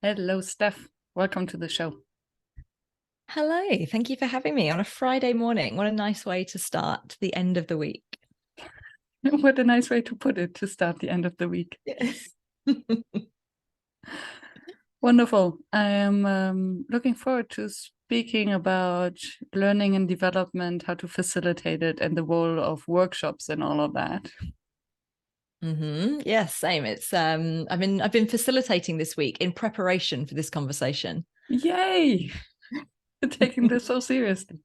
Hello, Steph. Welcome to the show. Hello, thank you for having me on a Friday morning. What a nice way to start the end of the week. What a nice way to put it, to start the end of the week. Yes. Wonderful. I am looking forward to speaking about learning and development, how to facilitate it, and the role of workshops and all of that. Yes, same. It's I've been facilitating this week in preparation for this conversation. Yay! Taking this so seriously.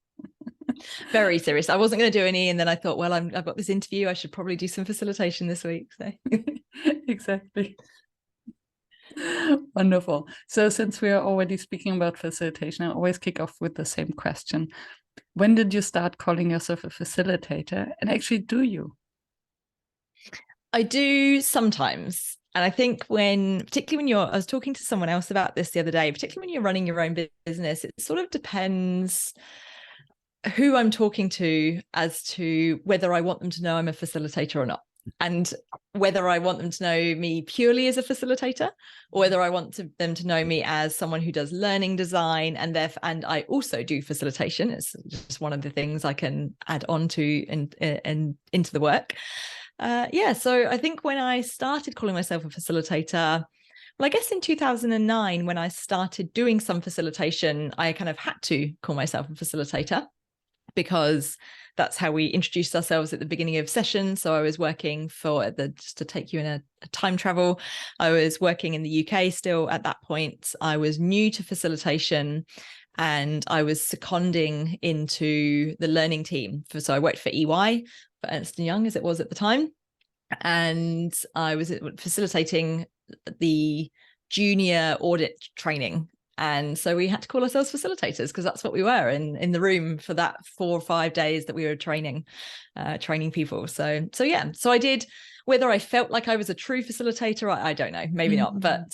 Very serious. I wasn't going to do any, and then I thought, well, I've got this interview. I should probably do some facilitation this week. So Exactly. Wonderful. So since we are already speaking about facilitation, I always kick off with the same question. When did you start calling yourself a facilitator? And actually, do you? I do sometimes. And I think particularly when I was talking to someone else about this the other day, particularly when you're running your own business, it sort of depends who I'm talking to as to whether I want them to know I'm a facilitator or not, and whether I want them to know me purely as a facilitator, or whether I want them to know me as someone who does learning design, and I also do facilitation. It's just one of the things I can add on to and into the work. So I think when I started calling myself a facilitator, well, I guess in 2009, when I started doing some facilitation, I kind of had to call myself a facilitator, because that's how we introduced ourselves at the beginning of sessions. So I was working just to take you in a time travel, I was working in the UK still at that point. I was new to facilitation and I was seconding into the learning team. So I worked for EY, for Ernst & Young as it was at the time. And I was facilitating the junior audit training. And so we had to call ourselves facilitators, because that's what we were in the room for that 4 or 5 days that we were training people. So I did. Whether I felt like I was a true facilitator, I don't know, maybe not. But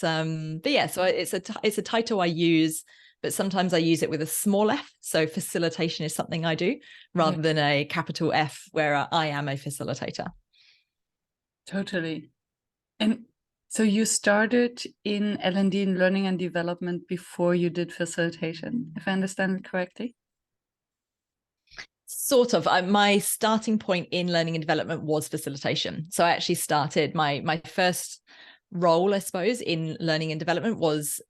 yeah, so it's a title I use, but sometimes I use it with a small f. So facilitation is something I do, rather than a capital F, where I am a facilitator. Totally. And so you started in L&D, in learning and development, before you did facilitation, if I understand it correctly? Sort of. My starting point in learning and development was facilitation. So I actually started my first role, I suppose, in learning and development was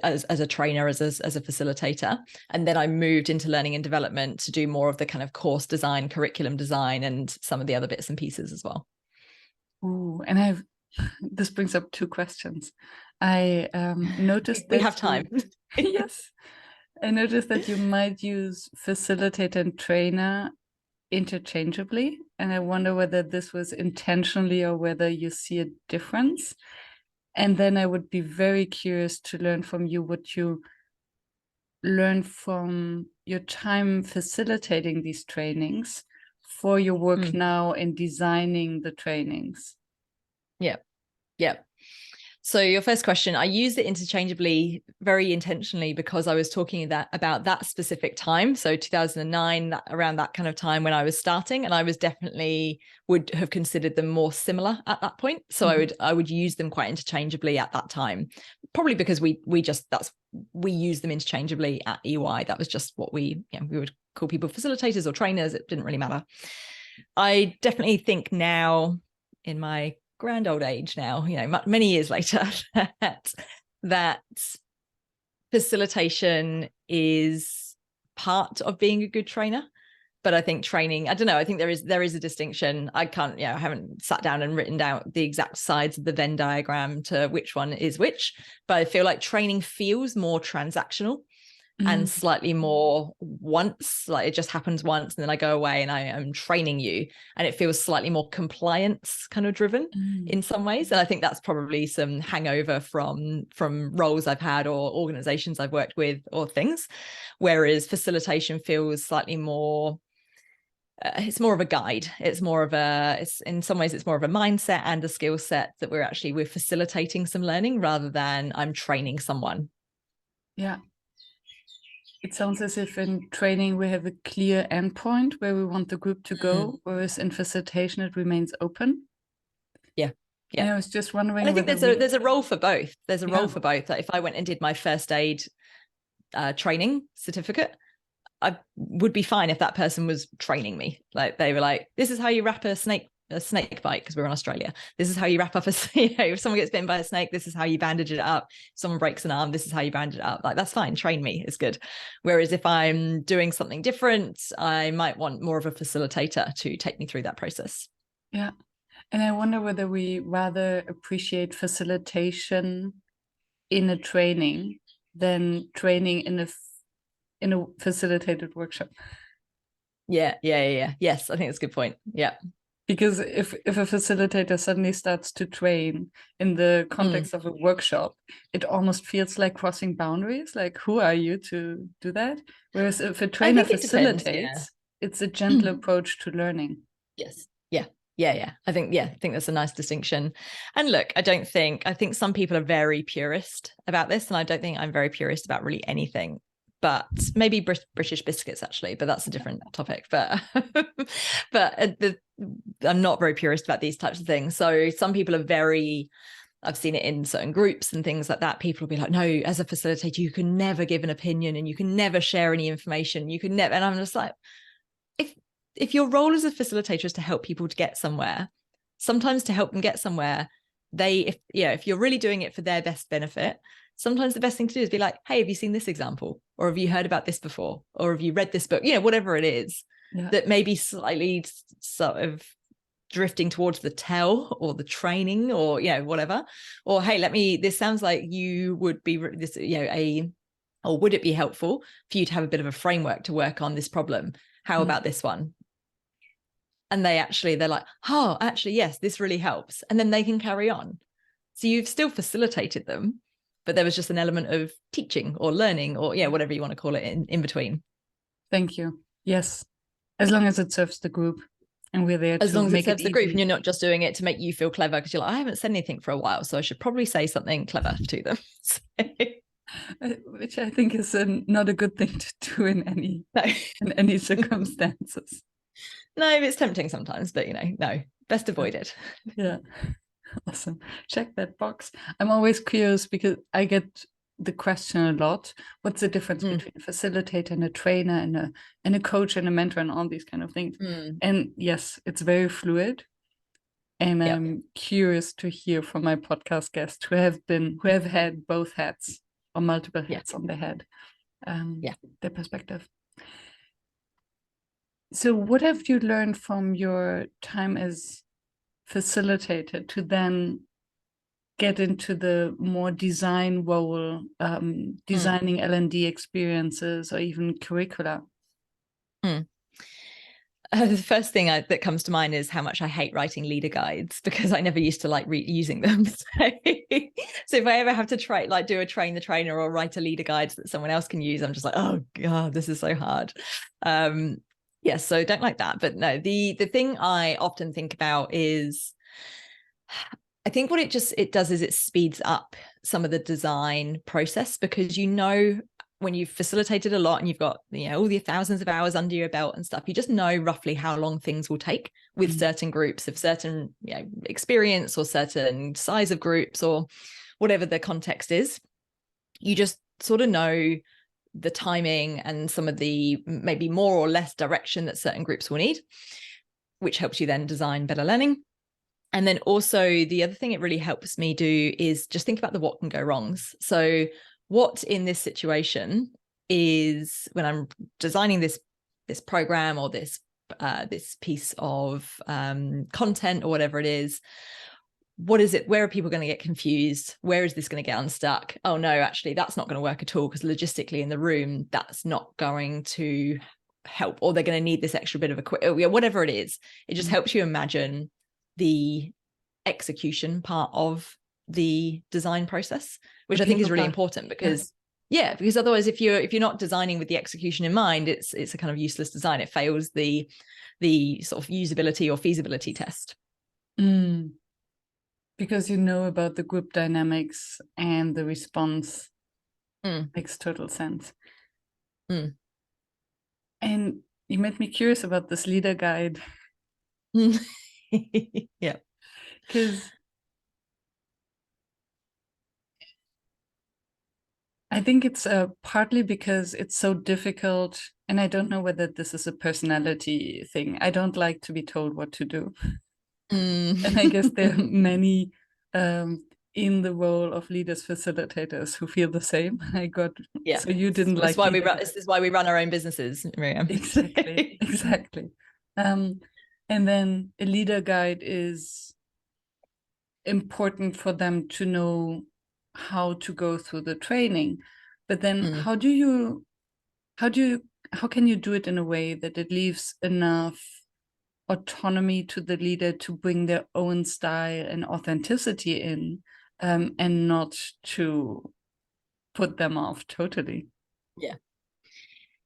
as a trainer, as a facilitator. And then I moved into learning and development to do more of the kind of course design, curriculum design, and some of the other bits and pieces as well. Ooh, and this brings up 2 questions. I noticed that we have time. Yes. I noticed that you might use facilitator and trainer interchangeably, and I wonder whether this was intentionally or whether you see a difference. And then I would be very curious to learn from you what you learned from your time facilitating these trainings for your work now in designing the trainings. Yeah. So your first question, I used it interchangeably very intentionally, because I was talking about that specific time. So 2009, around that kind of time when I was starting, and I was definitely would have considered them more similar at that point. So I would use them quite interchangeably at that time, probably because we use them interchangeably at EY. That was just what we would call people facilitators or trainers. It didn't really matter. I definitely think now, in my grand old age now, many years later, that facilitation is part of being a good trainer. But I think training, I don't know, I think there is a distinction. I haven't sat down and written down the exact sides of the Venn diagram to which one is which, but I feel like training feels more transactional and slightly more once, like it just happens once and then I go away and I am training you, and it feels slightly more compliance kind of driven in some ways. And I think that's probably some hangover from roles I've had or organizations I've worked with or things, whereas facilitation feels slightly more it's more of a guide. It's in some ways it's more of a mindset and a skill set that we're facilitating some learning rather than I'm training someone. Yeah. It sounds as if in training we have a clear endpoint where we want the group to go, whereas in facilitation it remains open. And I was just wondering And I think whether there's a role for both. There's a Yeah. role for both. Like if I went and did my first aid training certificate, I would be fine if that person was training me. Like they were like, this is how you wrap a snake bite, because we're in Australia. This is how you wrap up if someone gets bitten by a snake, this is how you bandage it up. If someone breaks an arm, this is how you bandage it up. Like, that's fine. Train me, it's good. Whereas if I'm doing something different, I might want more of a facilitator to take me through that process. Yeah. And I wonder whether we rather appreciate facilitation in a training than training in a facilitated workshop. Yeah. Yes, I think that's a good point. Yeah. Because if a facilitator suddenly starts to train in the context of a workshop, it almost feels like crossing boundaries. Like, who are you to do that? Whereas if a trainer facilitates, it's a gentle approach to learning. Yes. Yeah. I think that's a nice distinction. And look, I think some people are very purist about this, and I don't think I'm very purist about really anything. But maybe British biscuits, actually, but that's a different topic. But I'm not very purist about these types of things. So some people are very, I've seen it in certain groups and things like that. People will be like, no, as a facilitator, you can never give an opinion and you can never share any information. You can never. And I'm just like, if your role as a facilitator is to help people to get somewhere, sometimes to help them get somewhere, if you're really doing it for their best benefit, sometimes the best thing to do is be like, hey, have you seen this example? Or have you heard about this before? Or have you read this book? Whatever it is that may be slightly sort of drifting towards the tell or the training or, whatever. Or, hey, this sounds like you would be this, or would it be helpful for you to have a bit of a framework to work on this problem? How about this one? And they're like, oh, actually, yes, this really helps. And then they can carry on. So you've still facilitated them, but there was just an element of teaching or learning or, whatever you want to call it in between. Thank you. Yes. As long as it serves the group and we're there as to long as make it serves it the easy. group and you're not just doing it to make you feel clever because you're like, I haven't said anything for a while, so I should probably say something clever to them. Which I think is not a good thing to do in any circumstances. No, it's tempting sometimes, but no, best avoid it. Yeah. Awesome. Check that box. I'm always curious because I get the question a lot. What's the difference between a facilitator and a trainer and a coach and a mentor and all these kind of things? And yes, it's very fluid. And I'm curious to hear from my podcast guests who have had both hats or multiple hats on their head, their perspective. So what have you learned from your time as facilitator to then get into the more design role, designing L&D experiences or even curricula? The first thing that comes to mind is how much I hate writing leader guides because I never used to like using them. So if I ever have to do a train the trainer or write a leader guide that someone else can use, I'm just like, oh God, this is so hard. So don't like that. But no, the thing I often think about is, I think what it does is it speeds up some of the design process, because when you've facilitated a lot and you've got all the thousands of hours under your belt and stuff, you just know roughly how long things will take with certain groups of certain experience or certain size of groups or whatever the context is. You just sort of know the timing and some of the maybe more or less direction that certain groups will need, which helps you then design better learning. And then also the other thing it really helps me do is just think about the what can go wrongs. So what in this situation is, when I'm designing this program or this piece of content or whatever it is, what is it? Where are people going to get confused? Where is this going to get unstuck? Oh no, actually that's not going to work at all because logistically in the room that's not going to help, or they're going to need this extra bit of equipment, whatever it is. It just helps you imagine the execution part of the design process, which I think is really important, because because otherwise if you're not designing with the execution in mind, it's a kind of useless design. It fails the sort of usability or feasibility test. Because about the group dynamics and the response makes total sense. And you made me curious about this leader guide. Yeah, because I think it's partly because it's so difficult, and I don't know whether this is a personality thing. I don't like to be told what to do. And I guess there are many in the role of leaders facilitators who feel the same. I got Yeah. so you didn't That's like why this is why we run our own businesses, Miriam. exactly, exactly. And then a leader guide is important for them to know how to go through the training. But then how can you do it in a way that it leaves enough autonomy to the leader to bring their own style and authenticity in, and not to put them off totally? Yeah.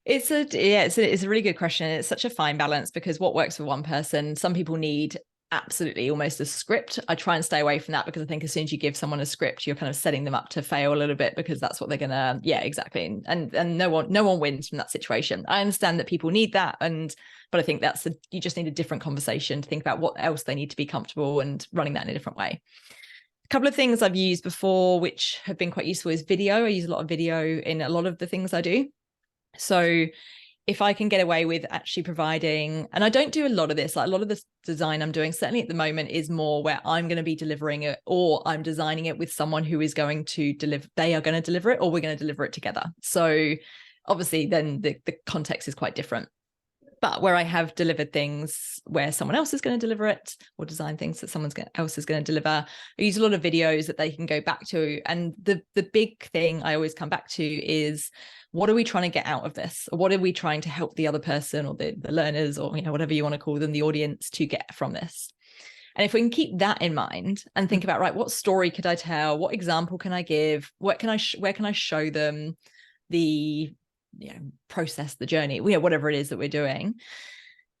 It's a really good question. It's such a fine balance, because what works for one person, some people need absolutely almost a script. I try and stay away from that, because I think as soon as you give someone a script, you're kind of setting them up to fail a little bit, because that's what they're gonna, yeah, exactly. And no one wins from that situation. I understand that people need that, but I think you just need a different conversation to think about what else they need to be comfortable and running that in a different way. A couple of things I've used before which have been quite useful is video. I use a lot of video in a lot of the things I do. So if I can get away with actually providing, and I don't do a lot of this, like a lot of the design I'm doing, certainly at the moment, is more where I'm going to be delivering it, or I'm designing it with someone who is going to deliver, they are going to deliver it, or we're going to deliver it together. So obviously then the context is quite different. But where I have delivered things where someone else is going to deliver it, or design things that someone else is going to deliver, I use a lot of videos that they can go back to. And the big thing I always come back to is, what are we trying to get out of this? Or what are we trying to help the other person, or the learners, or whatever you want to call them, the audience, to get from this? And if we can keep that in mind and think about, right, what story could I tell? What example can I give? Where can I show them the process, the journey, whatever it is that we're doing,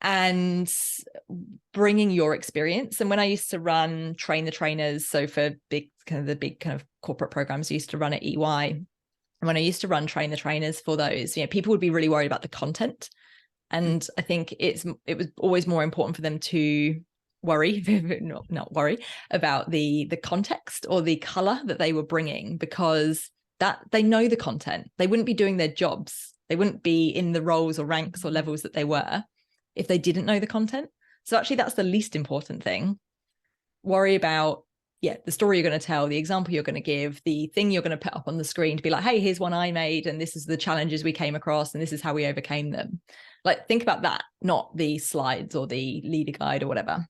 and bringing your experience. And when I used to train the trainers, so for the big kind of corporate programs I used to run at EY, and when I used to train the trainers for those, people would be really worried about the content. And I think it was always more important for them to worry, not worry about the context or the color that they were bringing, because that they know the content. They wouldn't be doing their jobs. They wouldn't be in the roles or ranks or levels that they were if they didn't know the content. So actually that's the least important thing. Worry about, the story you're going to tell, the example you're going to give, the thing you're going to put up on the screen to be like, hey, here's one I made, and this is the challenges we came across, and this is how we overcame them. Like, think about that, not the slides or the leader guide or whatever.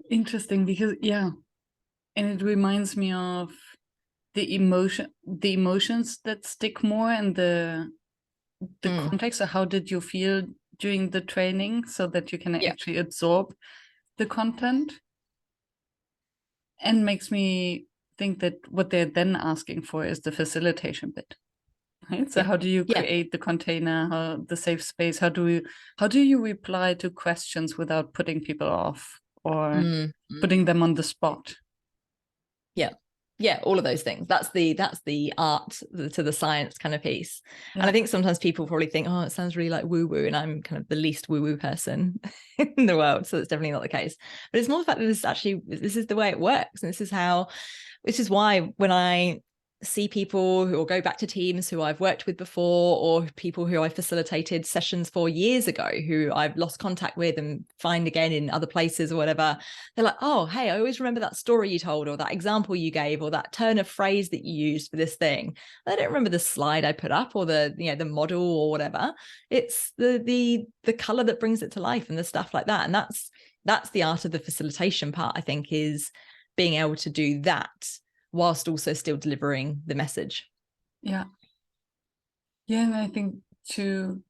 Interesting, because and it reminds me of the emotions that stick more, and the context. So how did you feel during the training, so that you can actually absorb the content? And makes me think that what they're then asking for is the facilitation bit, right? So how do you create the container, the safe space? How do you reply to questions without putting people off or putting them on the spot? All of those things. That's the art to the science kind of piece. And I think sometimes people probably think, oh, it sounds really like woo-woo, and I'm kind of the least woo-woo person in the world, so it's definitely not the case. But it's more the fact that this is the way it works, and this is why when I see people who will go back to teams who I've worked with before, or people who I facilitated sessions for years ago who I've lost contact with and find again in other places or whatever, they're like, oh, hey, I always remember that story you told, or that example you gave, or that turn of phrase that you used for this thing. I don't remember the slide I put up, or the model or whatever. It's the color that brings it to life, and the stuff like that. And that's the art of the facilitation part, I think, is being able to do that whilst also still delivering the message. And I think to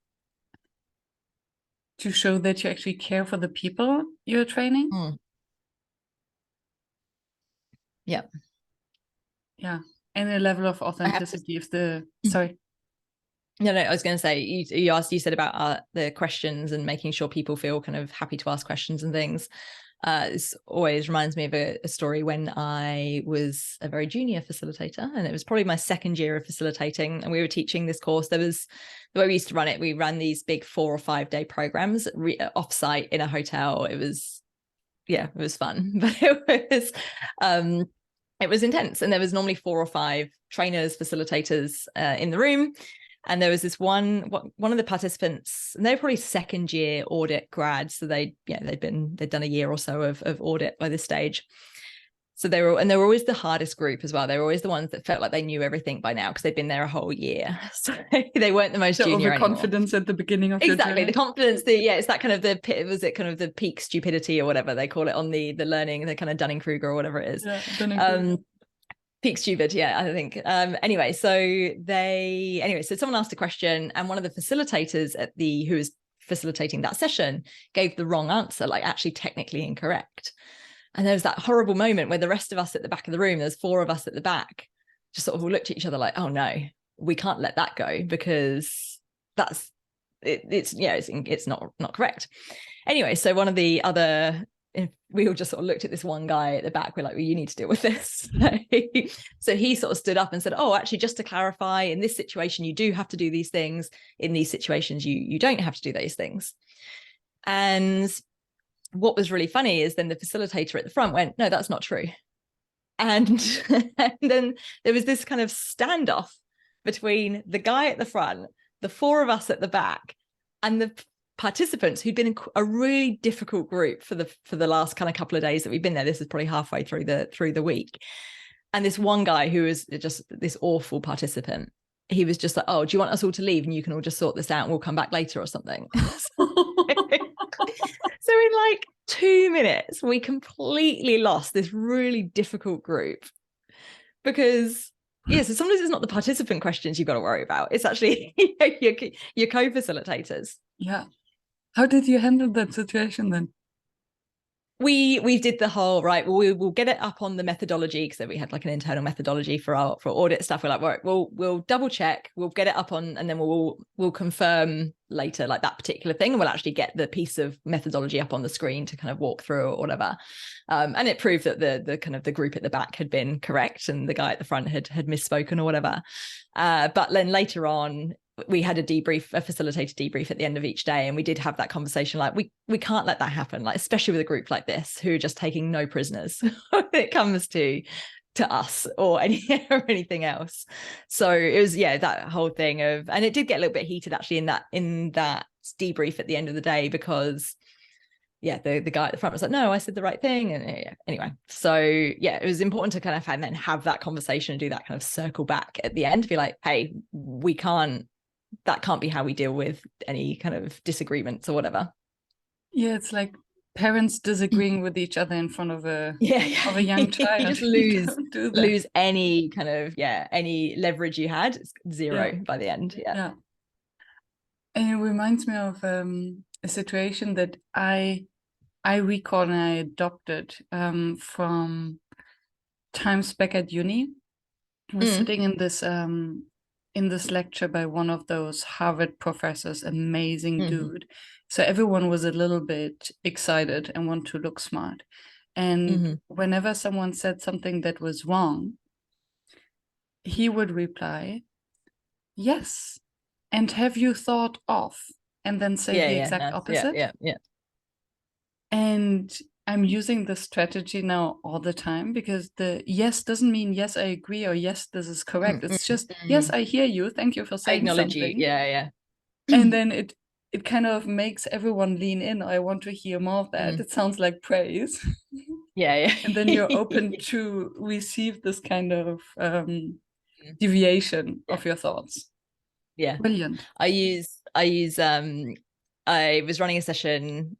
show that you actually care for the people you're training. And a level of authenticity of the sorry. No, I was going to say, you said about the questions and making sure people feel kind of happy to ask questions and things. This always reminds me of a story when I was a very junior facilitator, and it was probably my second year of facilitating, and we were teaching this course. The way we used to run it, we ran these big 4 or 5 day programs offsite in a hotel. It was fun, but it it was intense. And there was normally 4 or 5 trainers, facilitators in the room. And there was this one of the participants, and they were probably second year audit grads. So they'd done a year or so of audit by this stage. So they were always the hardest group as well. They were always the ones that felt like they knew everything by now because they'd been there a whole year. So they weren't the most junior anymore. Overconfidence at the beginning of your journey. The confidence. It's that kind of the peak stupidity or whatever they call it on the learning, the kind of Dunning-Kruger or whatever it is. Yeah, Dunning-Kruger. Peak stupid, yeah, I think. So someone asked a question, and one of the facilitators who was facilitating that session gave the wrong answer, like actually technically incorrect. And there was that horrible moment where the rest of us at the back of the room, there's 4 of us at the back, just sort of looked at each other like, oh no, we can't let that go because that's it's not correct. Anyway, so one of the other, we all just sort of looked at this one guy at the back. We're like, well, you need to deal with this. So he sort of stood up and said, oh, actually, just to clarify, in this situation, you do have to do these things. In these situations, you don't have to do those things. And what was really funny is then the facilitator at the front went, no, that's not true. And then there was this kind of standoff between the guy at the front, the 4 of us at the back, and the participants who'd been in a really difficult group for the last kind of couple of days that we've been there. This is probably halfway through the week. And this one guy who was just this awful participant, he was just like, oh, do you want us all to leave and you can all just sort this out and we'll come back later or something? So in like 2 minutes, we completely lost this really difficult group because, so sometimes it's not the participant questions you've got to worry about. It's actually your co-facilitators. Yeah. How did you handle that situation then? We did the whole, right, well, we'll get it up on the methodology, because we had like an internal methodology for audit stuff. We're like, right, we'll double check, we'll get it up on, and then we'll confirm later, like that particular thing, and we'll actually get the piece of methodology up on the screen to kind of walk through or whatever. And it proved that the kind of the group at the back had been correct and the guy at the front had misspoken or whatever. But then later on, we had a facilitated debrief at the end of each day, and we did have that conversation like we can't let that happen, like especially with a group like this who are just taking no prisoners when it comes to us or anything else. So it was that whole thing of, and it did get a little bit heated actually in that debrief at the end of the day, because the guy at the front was like, no, I said the right thing. And anyway, so it was important to kind of and then have that conversation and do that kind of circle back at the end to be like, hey, that can't be how we deal with any kind of disagreements or whatever. Yeah, it's like parents disagreeing with each other in front of a young child. You just lose any kind of any leverage you had. It's zero by the end. Yeah. And it reminds me of a situation that I recall and I adopted from times back at uni. I was sitting in this lecture by one of those Harvard professors, amazing dude. So everyone was a little bit excited and want to look smart. And whenever someone said something that was wrong, he would reply, yes. And have you thought of? And then say the exact opposite. Yeah. And I'm using this strategy now all the time, because the yes doesn't mean yes, I agree, or yes, this is correct. It's just, yes, I hear you. Thank you for saying something. Yeah. And then it kind of makes everyone lean in. I want to hear more of that. It sounds like praise. Yeah. And then you're open to receive this kind of deviation of your thoughts. Yeah. Brilliant. I was running a session,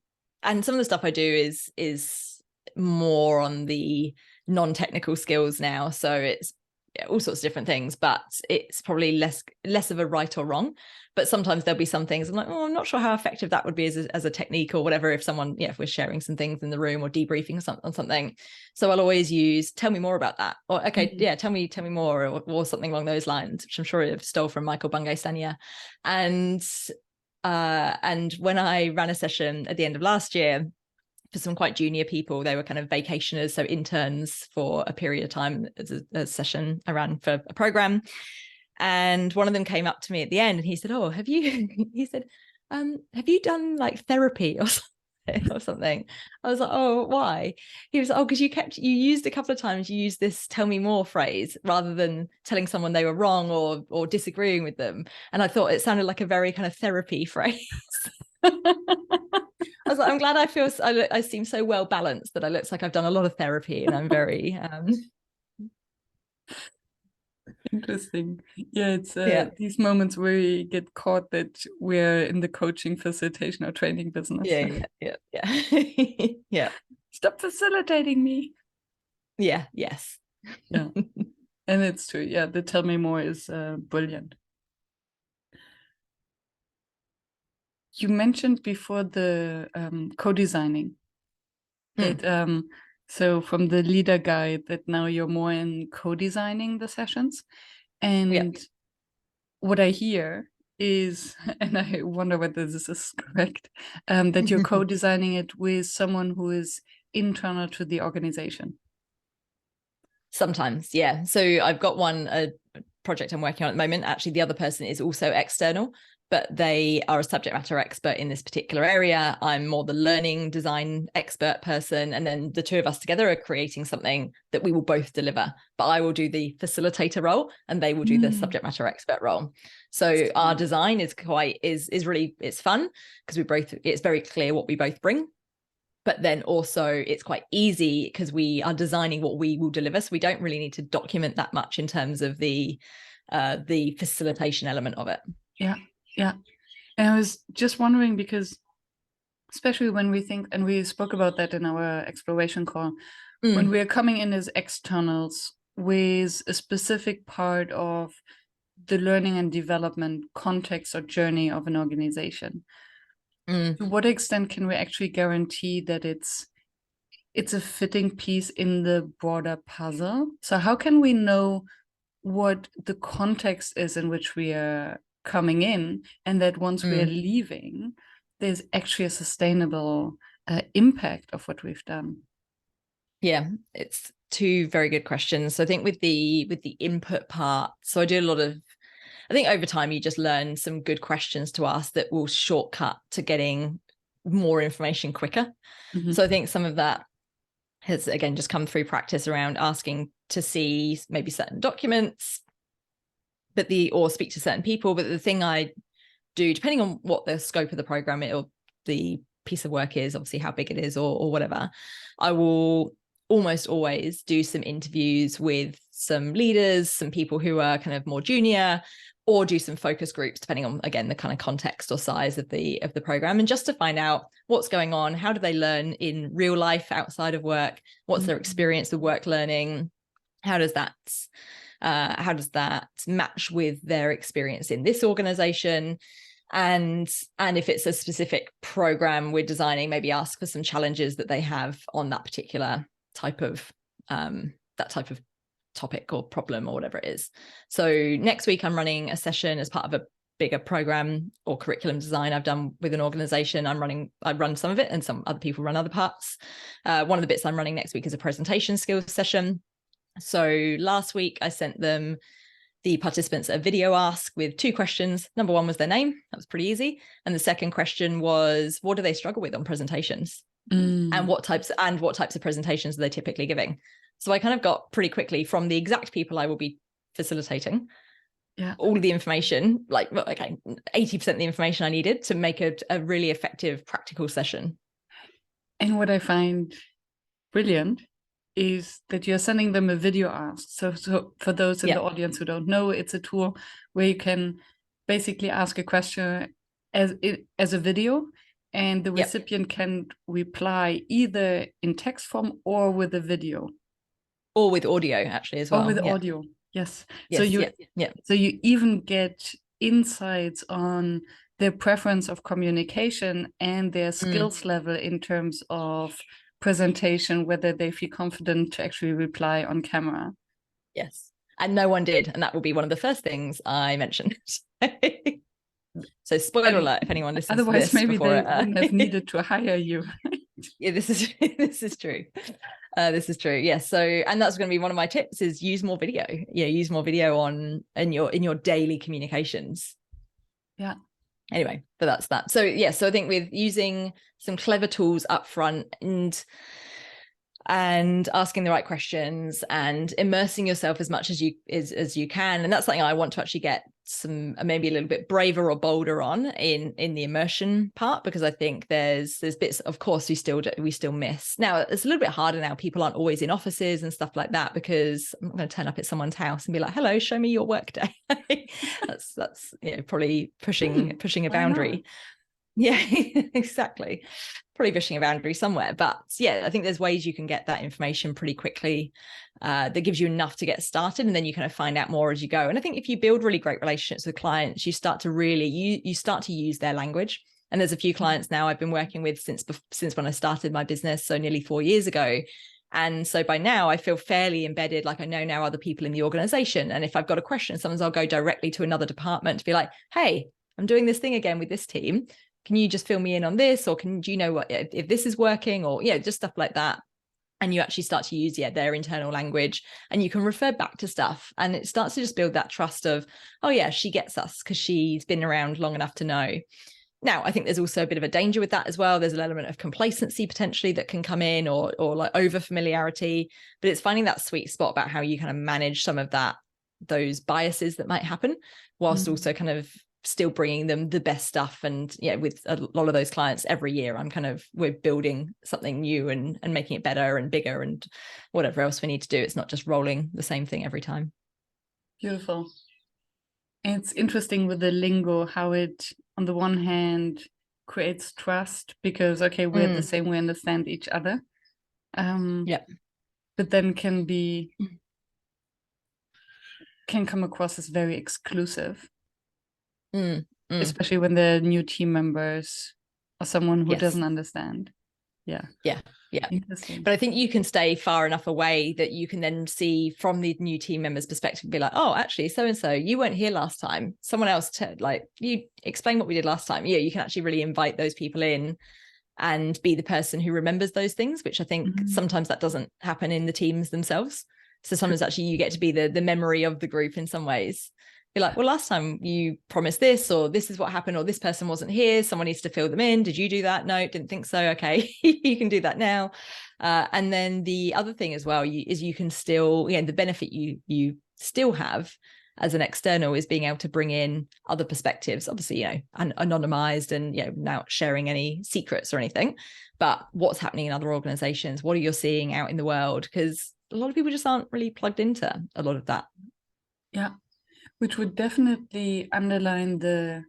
and some of the stuff I do is more on the non-technical skills now. So it's all sorts of different things, but it's probably less of a right or wrong. But sometimes there'll be some things I'm like, oh, I'm not sure how effective that would be as a technique or whatever, if someone, if we're sharing some things in the room or debriefing on something. So I'll always use, tell me more about that. Or, okay, tell me more, or something along those lines, which I'm sure I've stole from Michael Bungay Stanier. And when I ran a session at the end of last year for some quite junior people, they were kind of vacationers, so interns for a period of time, as a session I ran for a program. And one of them came up to me at the end and he said, oh, have you done like therapy or something? or something. I was like, oh, why? He was like, oh, because you used a couple of times, you used this tell me more phrase rather than telling someone they were wrong or disagreeing with them. And I thought it sounded like a very kind of therapy phrase. I was like, I'm glad I seem so well balanced that I looks like I've done a lot of therapy and I'm very Interesting. Yeah, it's yeah. these moments where we get caught that we're in the coaching, facilitation, or training business. Yeah. Yeah. Stop facilitating me. Yeah. Yes. Yeah. And it's true. Yeah, the tell me more is brilliant. You mentioned before the co-designing that so from the leader guide that now you're more in co-designing the sessions. And what I hear is, and I wonder whether this is correct, that you're co-designing it with someone who is internal to the organization. Sometimes, yeah. So I've got a project I'm working on at the moment. Actually, the other person is also external, but they are a subject matter expert in this particular area. I'm more the learning design expert person. And then the two of us together are creating something that we will both deliver. But I will do the facilitator role and they will do the subject matter expert role. So our design is really, it's fun because it's very clear what we both bring. But then also it's quite easy because we are designing what we will deliver. So we don't really need to document that much in terms of the facilitation element of it. Yeah. Yeah. And I was just wondering because especially when we think, and we spoke about that in our exploration call, when we're coming in as externals with a specific part of the learning and development context or journey of an organization, to what extent can we actually guarantee that it's a fitting piece in the broader puzzle? So how can we know what the context is in which we are coming in, and that once we are leaving, there's actually a sustainable impact of what we've done? Yeah, it's two very good questions. So I think with the input part, so I think over time you just learn some good questions to ask that will shortcut to getting more information quicker. So I think some of that has again just come through practice around asking to see maybe certain documents, or speak to certain people. But the thing I do, depending on what the scope of the program or the piece of work is, obviously how big it is or whatever, I will almost always do some interviews with some leaders, some people who are kind of more junior, or do some focus groups, depending on, again, the kind of context or size of the program, and just to find out what's going on, how do they learn in real life outside of work, what's their experience of work learning, how does that match with their experience in this organization, and if it's a specific program we're designing, maybe ask for some challenges that they have on that particular type of topic or problem or whatever it is. So next week I'm running a session as part of a bigger program or curriculum design I've done with an organization. I run some of it and some other people run other parts. One of the bits I'm running next week is a presentation skills session. So last week I sent them, the participants, a video ask with 2 questions. Number 1 was their name. That was pretty easy. And the second question was, what do they struggle with on presentations? And what types of presentations are they typically giving? So I kind of got pretty quickly from the exact people I will be facilitating, all of the information, 80% of the information I needed to make a really effective practical session. And what I find brilliant is that you're sending them a video ask. So for those in the audience who don't know, it's a tool where you can basically ask a question as a video, and the recipient can reply either in text form or with a video. Or with audio, actually, as well. Or with audio, yes. So you even get insights on their preference of communication and their skills level in terms of presentation, whether they feel confident to actually reply on camera. Yes. And no one did. And that will be one of the first things I mentioned. So spoiler alert, if anyone listens otherwise, to this maybe they wouldn't have needed to hire you. Yeah, this is true. This is true. Yes. So, and that's going to be one of my tips: is use more video. Yeah, use more video in your daily communications. Yeah, Anyway, but that's that. So yeah, so I think with using some clever tools up front and asking the right questions and immersing yourself as much as you can, and that's something I want to actually get some maybe a little bit braver or bolder on in the immersion part, because I think there's bits, of course, we still miss. Now it's a little bit harder now. People aren't always in offices and stuff like that, because I'm not going to turn up at someone's house and be like, hello, show me your work day. that's probably pushing a boundary. Yeah, exactly. Probably pushing a boundary somewhere. But yeah, I think there's ways you can get that information pretty quickly that gives you enough to get started, and then you kind of find out more as you go. And I think if you build really great relationships with clients, you start to really you start to use their language. And there's a few clients now I've been working with since when I started my business, so nearly 4 years ago. And so by now I feel fairly embedded, like I know now other people in the organization. And if I've got a question, sometimes I'll go directly to another department to be like, hey, I'm doing this thing again with this team. Can you just fill me in on this? Or do you know what, if this is working, or just stuff like that. And you actually start to use their internal language, and you can refer back to stuff, and it starts to just build that trust of, oh yeah, she gets us because she's been around long enough to know. Now, I think there's also a bit of a danger with that as well. There's an element of complacency potentially that can come in, or like over familiarity, but it's finding that sweet spot about how you kind of manage some of those biases that might happen, whilst also kind of still bringing them the best stuff. And with a lot of those clients every year, we're building something new and making it better and bigger and whatever else we need to do. It's not just rolling the same thing every time. Beautiful. It's interesting with the lingo, how it, on the one hand, creates trust because, okay, we're the same, we understand each other. But then can come across as very exclusive. Especially when they're new team members or someone who doesn't understand. Yeah. But I think you can stay far enough away that you can then see from the new team members' perspective, be like, oh, actually, so and so, you weren't here last time. Someone else you explain what we did last time. You can actually really invite those people in and be the person who remembers those things, which I think sometimes that doesn't happen in the teams themselves. So sometimes actually you get to be the memory of the group in some ways. Be like, well, last time you promised this, or this is what happened, or this person wasn't here, someone needs to fill them in. Did you do that? No, didn't think so. Okay, you can do that now. And then the other thing as well is you can still, the benefit you still have as an external is being able to bring in other perspectives, obviously, anonymized and, not sharing any secrets or anything, but what's happening in other organizations, what are you seeing out in the world? Because a lot of people just aren't really plugged into a lot of that. Yeah. Which would definitely underline the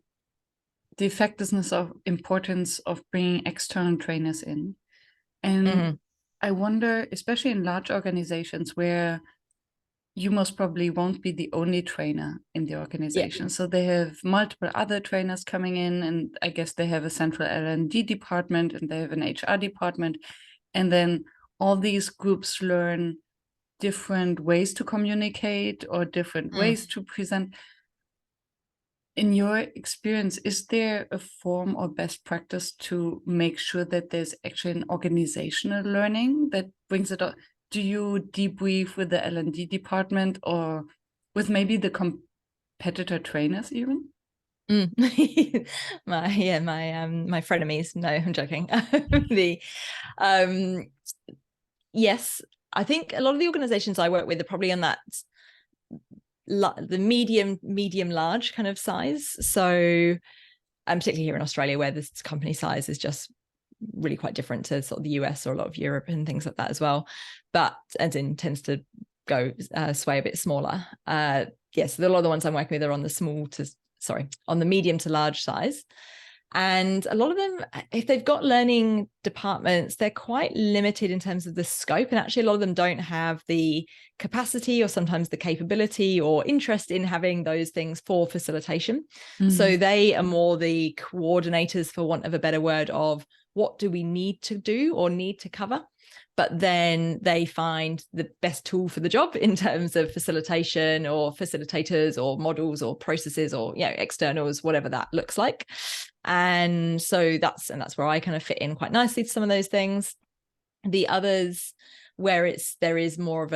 effectiveness of importance of bringing external trainers in. And I wonder, especially in large organizations where you most probably won't be the only trainer in the organization. So they have multiple other trainers coming in, and I guess they have a central L&D department and they have an HR department. And then all these groups learn different ways to communicate or different ways to present. In your experience, is there a form or best practice to make sure that there's actually an organizational learning that brings it up? Do you debrief with the L&D department or with maybe the competitor trainers even? my frenemies. No, I'm joking. Yes, I think a lot of the organizations I work with are probably on that the medium large kind of size. So particularly here in Australia, where this company size is just really quite different to sort of the US or a lot of Europe and things like that as well, but as in tends to go sway a bit smaller. So a lot of the ones I'm working with are on the medium to large size. And a lot of them, if they've got learning departments, they're quite limited in terms of the scope. And actually, a lot of them don't have the capacity or sometimes the capability or interest in having those things for facilitation. So they are more the coordinators, for want of a better word, of what do we need to do or need to cover. But then they find the best tool for the job in terms of facilitation or facilitators or models or processes or externals, whatever that looks like. And so that's where I kind of fit in quite nicely to some of those things. The others where there is more of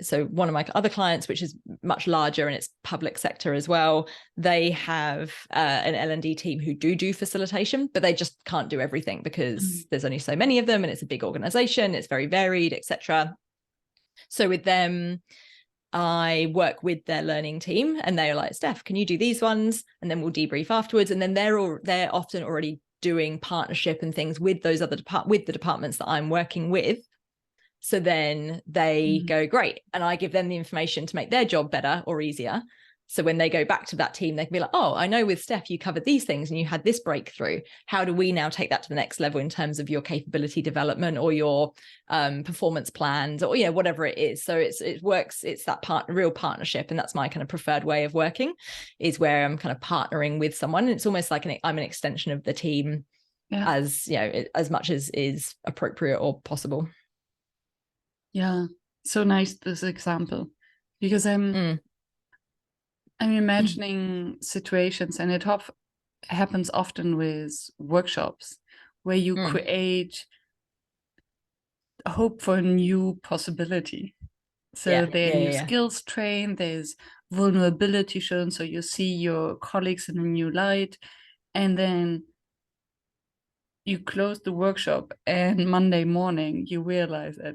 so one of my other clients, which is much larger and it's public sector as well. They have an L&D team who do facilitation, but they just can't do everything because there's only so many of them and it's a big organization. It's very varied, etc. So with them, I work with their learning team and they're like, Steph, can you do these ones? And then we'll debrief afterwards. And then they're often already doing partnership and things with those other with the departments that I'm working with. So then they go, great. And I give them the information to make their job better or easier. So when they go back to that team, they can be like, oh, I know with Steph, you covered these things and you had this breakthrough. How do we now take that to the next level in terms of your capability development or your performance plans or, whatever it is. So it works. It's that real partnership. And that's my kind of preferred way of working, is where I'm kind of partnering with someone. It's almost like I'm an extension of the team, as, as much as is appropriate or possible. Yeah. So nice, this example, because I'm imagining situations, and it happens often with workshops where you create hope for a new possibility. So there are new skills trained, there's vulnerability shown, so you see your colleagues in a new light, and then you close the workshop and Monday morning you realize that,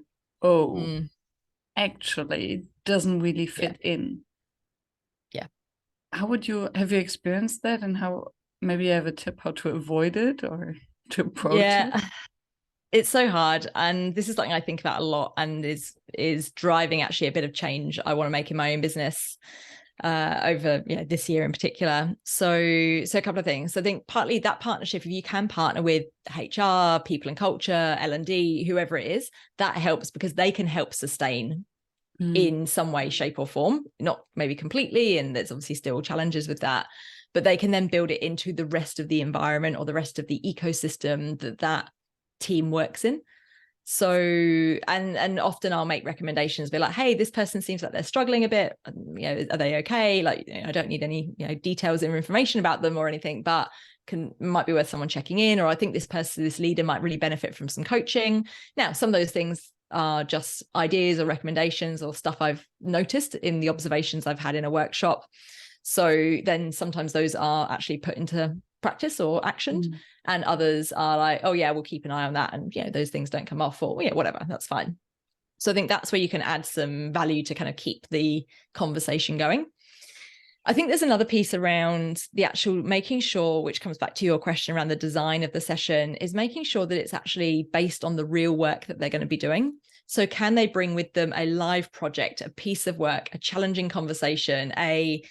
actually it doesn't really fit in. How have you experienced that, and how, maybe you have a tip how to avoid it or to approach it? It's so hard, and this is something I think about a lot, and is driving actually a bit of change I want to make in my own business over this year in particular. So a couple of things. So I think partly that partnership, if you can partner with HR, people and culture, L&D, whoever it is, that helps because they can help sustain in some way, shape or form, not maybe completely, and there's obviously still challenges with that, but they can then build it into the rest of the environment or the rest of the ecosystem that team works in. So and often I'll make recommendations, be like, hey, this person seems like they're struggling a bit, are they okay? Like, I don't need any details or information about them or anything, but might be worth someone checking in, or I think this leader might really benefit from some coaching. Now, some of those things are just ideas or recommendations or stuff I've noticed in the observations I've had in a workshop. So then sometimes those are actually put into practice or actioned, and others are like, oh yeah, we'll keep an eye on that, and those things don't come off, or whatever, that's fine. So I think that's where you can add some value to kind of keep the conversation going. I think there's another piece around the actual making sure, which comes back to your question around the design of the session, is making sure that it's actually based on the real work that they're going to be doing. So can they bring with them a live project, a piece of work, a challenging conversation, a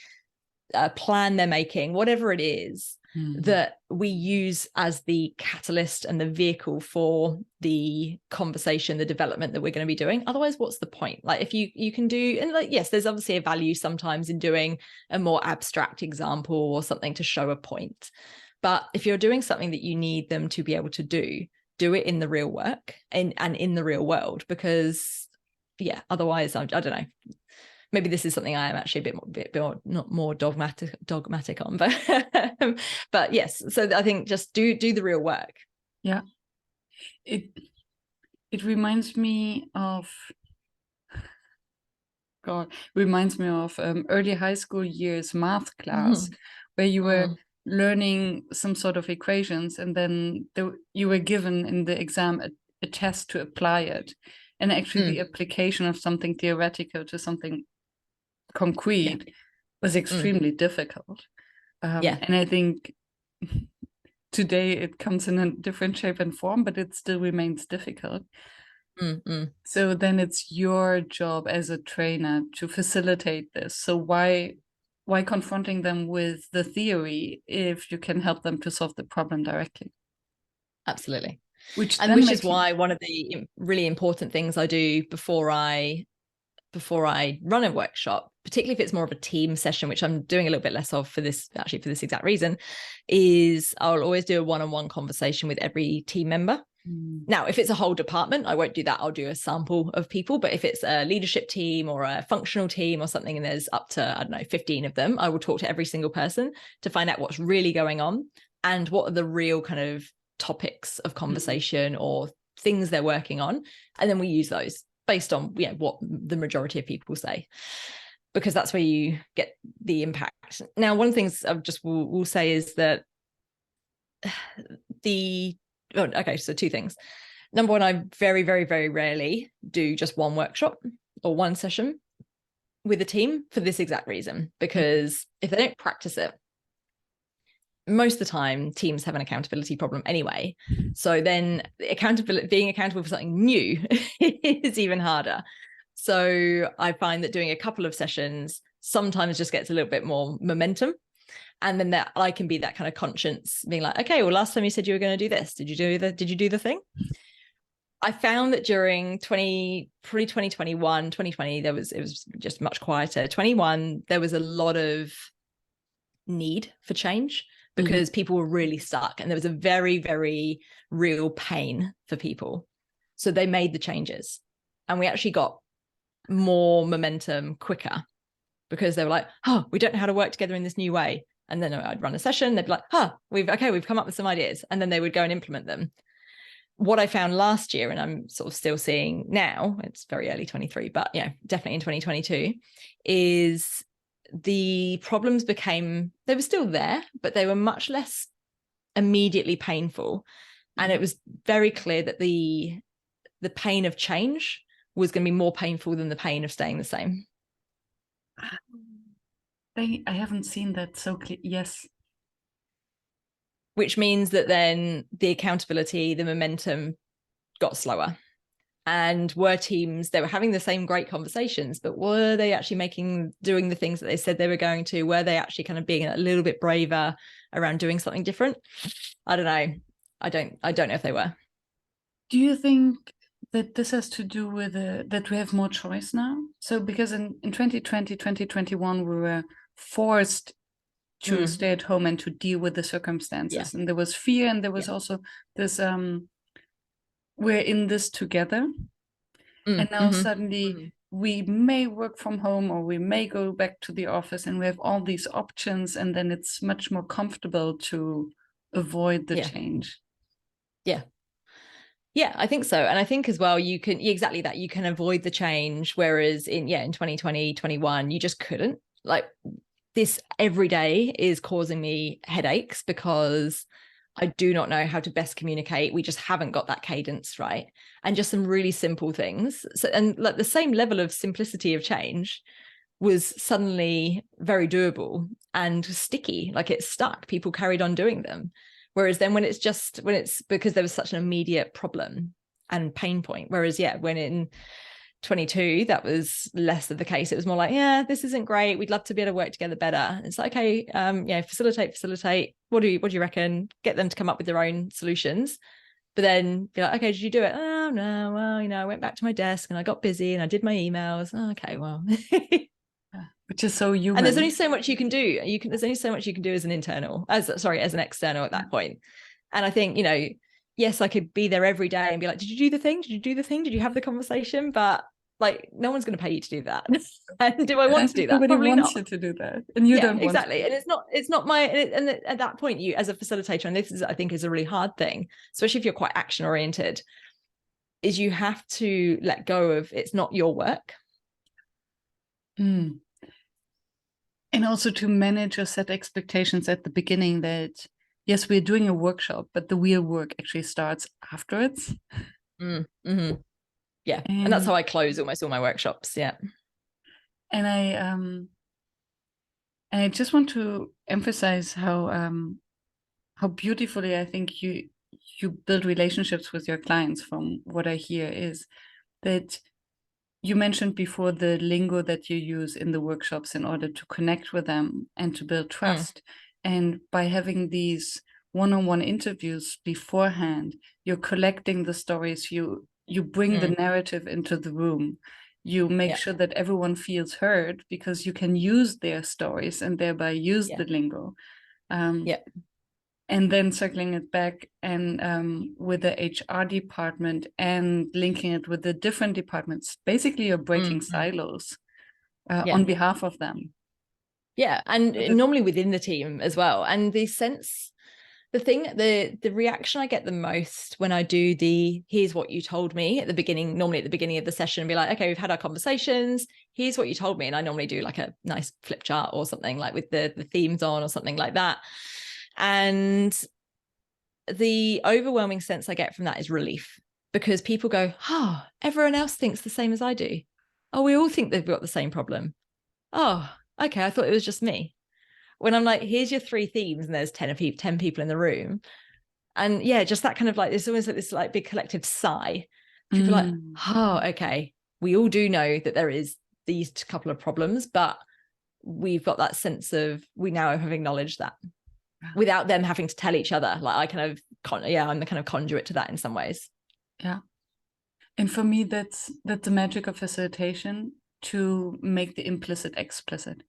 plan they're making, whatever it is, that we use as the catalyst and the vehicle for the conversation, the development that we're going to be doing. Otherwise, what's the point? Like, if you can do, and like, yes, there's obviously a value sometimes in doing a more abstract example or something to show a point. But if you're doing something that you need them to be able to do it in the real work and in the real world, because otherwise, I don't know. Maybe this is something I am actually a bit not more dogmatic on, but yes. So I think just do the real work. Yeah, it reminds me of early high school years math class, where you were learning some sort of equations, and then you were given in the exam a test to apply it, and actually the application of something theoretical to something concrete was extremely difficult. And I think today it comes in a different shape and form, but it still remains difficult. So then it's your job as a trainer to facilitate this. So why confronting them with the theory if you can help them to solve the problem directly? Absolutely. Which is why one of the really important things I do before I run a workshop, particularly if it's more of a team session, which I'm doing a little bit less of for this exact reason, is I'll always do a one-on-one conversation with every team member. Now, if it's a whole department, I won't do that. I'll do a sample of people. But if it's a leadership team or a functional team or something, and there's up to, 15 of them, I will talk to every single person to find out what's really going on and what are the real kind of topics of conversation or things they're working on. And then we use those based on what the majority of people say. because that's where you get the impact. Now, one of the things I just will say is that so two things. Number one, I very, very, very rarely do just one workshop or one session with a team for this exact reason, because if they don't practice it, most of the time teams have an accountability problem anyway. So then being accountable for something new is even harder. So I find that doing a couple of sessions sometimes just gets a little bit more momentum. And then that I can be that kind of conscience being like, okay, well, last time you said you were going to do this. Did you do the thing? I found that during 2021, 2020, it was just much quieter. 21, there was a lot of need for change because people were really stuck, and there was a very, very real pain for people. So they made the changes, and we actually got more momentum quicker because they were like, oh, we don't know how to work together in this new way. And then I'd run a session, they'd be like, we've come up with some ideas. And then they would go and implement them. What I found last year, and I'm sort of still seeing now, it's very early 23, but definitely in 2022, is the problems they were still there, but they were much less immediately painful. And it was very clear that the pain of change was going to be more painful than the pain of staying the same. I haven't seen that so clear. Yes. Which means that then the accountability, the momentum got slower. And were teams, they were having the same great conversations, but were they actually doing the things that they said they were going to? Were they actually kind of being a little bit braver around doing something different? I don't know. I don't know if they were. Do you think that this has to do with that we have more choice now? So because in 2020, 2021, we were forced to stay at home and to deal with the circumstances. And there was fear, and there was also this, we're in this together. And now suddenly we may work from home, or we may go back to the office, and we have all these options, and then it's much more comfortable to avoid the change. Yeah, I think so. And I think as well, you can exactly that, you can avoid the change. Whereas in 2020, 21, you just couldn't. Like, this every day is causing me headaches because I do not know how to best communicate. We just haven't got that cadence right. And just some really simple things. So, and like the same level of simplicity of change was suddenly very doable and sticky. Like, it stuck. People carried on doing them. Whereas then when it's because there was such an immediate problem and pain point. Whereas, when in 22, that was less of the case. It was more like, this isn't great. We'd love to be able to work together better. It's like, okay, facilitate. What do you reckon? Get them to come up with their own solutions. But then be like, okay, did you do it? Oh no, well, I went back to my desk and I got busy and I did my emails. Oh, okay, well. Which is so human. And there's only so much you can do. There's only so much you can do as an external at that point. And I think, yes, I could be there every day and be like, did you do the thing? Did you do the thing? Did you have the conversation? But like, no one's going to pay you to do that. And do I want to do that? Nobody Probably wants not. you to do that. And you don't want exactly. And it's not my, and at that point, you as a facilitator, and this is, I think, is a really hard thing, especially if you're quite action oriented, is you have to let go of, it's not your work. And also to manage or set expectations at the beginning that, yes, we're doing a workshop, but the real work actually starts afterwards. Yeah. And that's how I close almost all my workshops. Yeah. And I just want to emphasize how beautifully I think you build relationships with your clients. From what I hear is that you mentioned before the lingo that you use in the workshops in order to connect with them and to build trust. And by having these one-on-one interviews beforehand, you're collecting the stories, you bring the narrative into the room. You make sure that everyone feels heard because you can use their stories and thereby use the lingo. And then circling it back and with the HR department and linking it with the different departments. Basically, you're breaking silos on behalf of them. Yeah, and normally within the team as well. And the sense the reaction I get the most when I do the here's what you told me at the beginning, normally at the beginning of the session, be like, okay, we've had our conversations, here's what you told me. And I normally do like a nice flip chart or something, like with the themes on or something like that. And the overwhelming sense I get from that is relief, because people go, oh, everyone else thinks the same as I do. Oh, we all think they've got the same problem. Oh, okay, I thought it was just me. When I'm like, here's your 3 themes, and there's 10 people in the room. And yeah, just that kind of like, it's almost like this like big collective sigh. People are like, oh, okay, we all do know that there is these couple of problems, but we've got that sense of, we now have acknowledged that without them having to tell each other. Like I kind of, I'm the kind of conduit to that in some ways. Yeah. And for me, that's the magic of facilitation, to make the implicit explicit.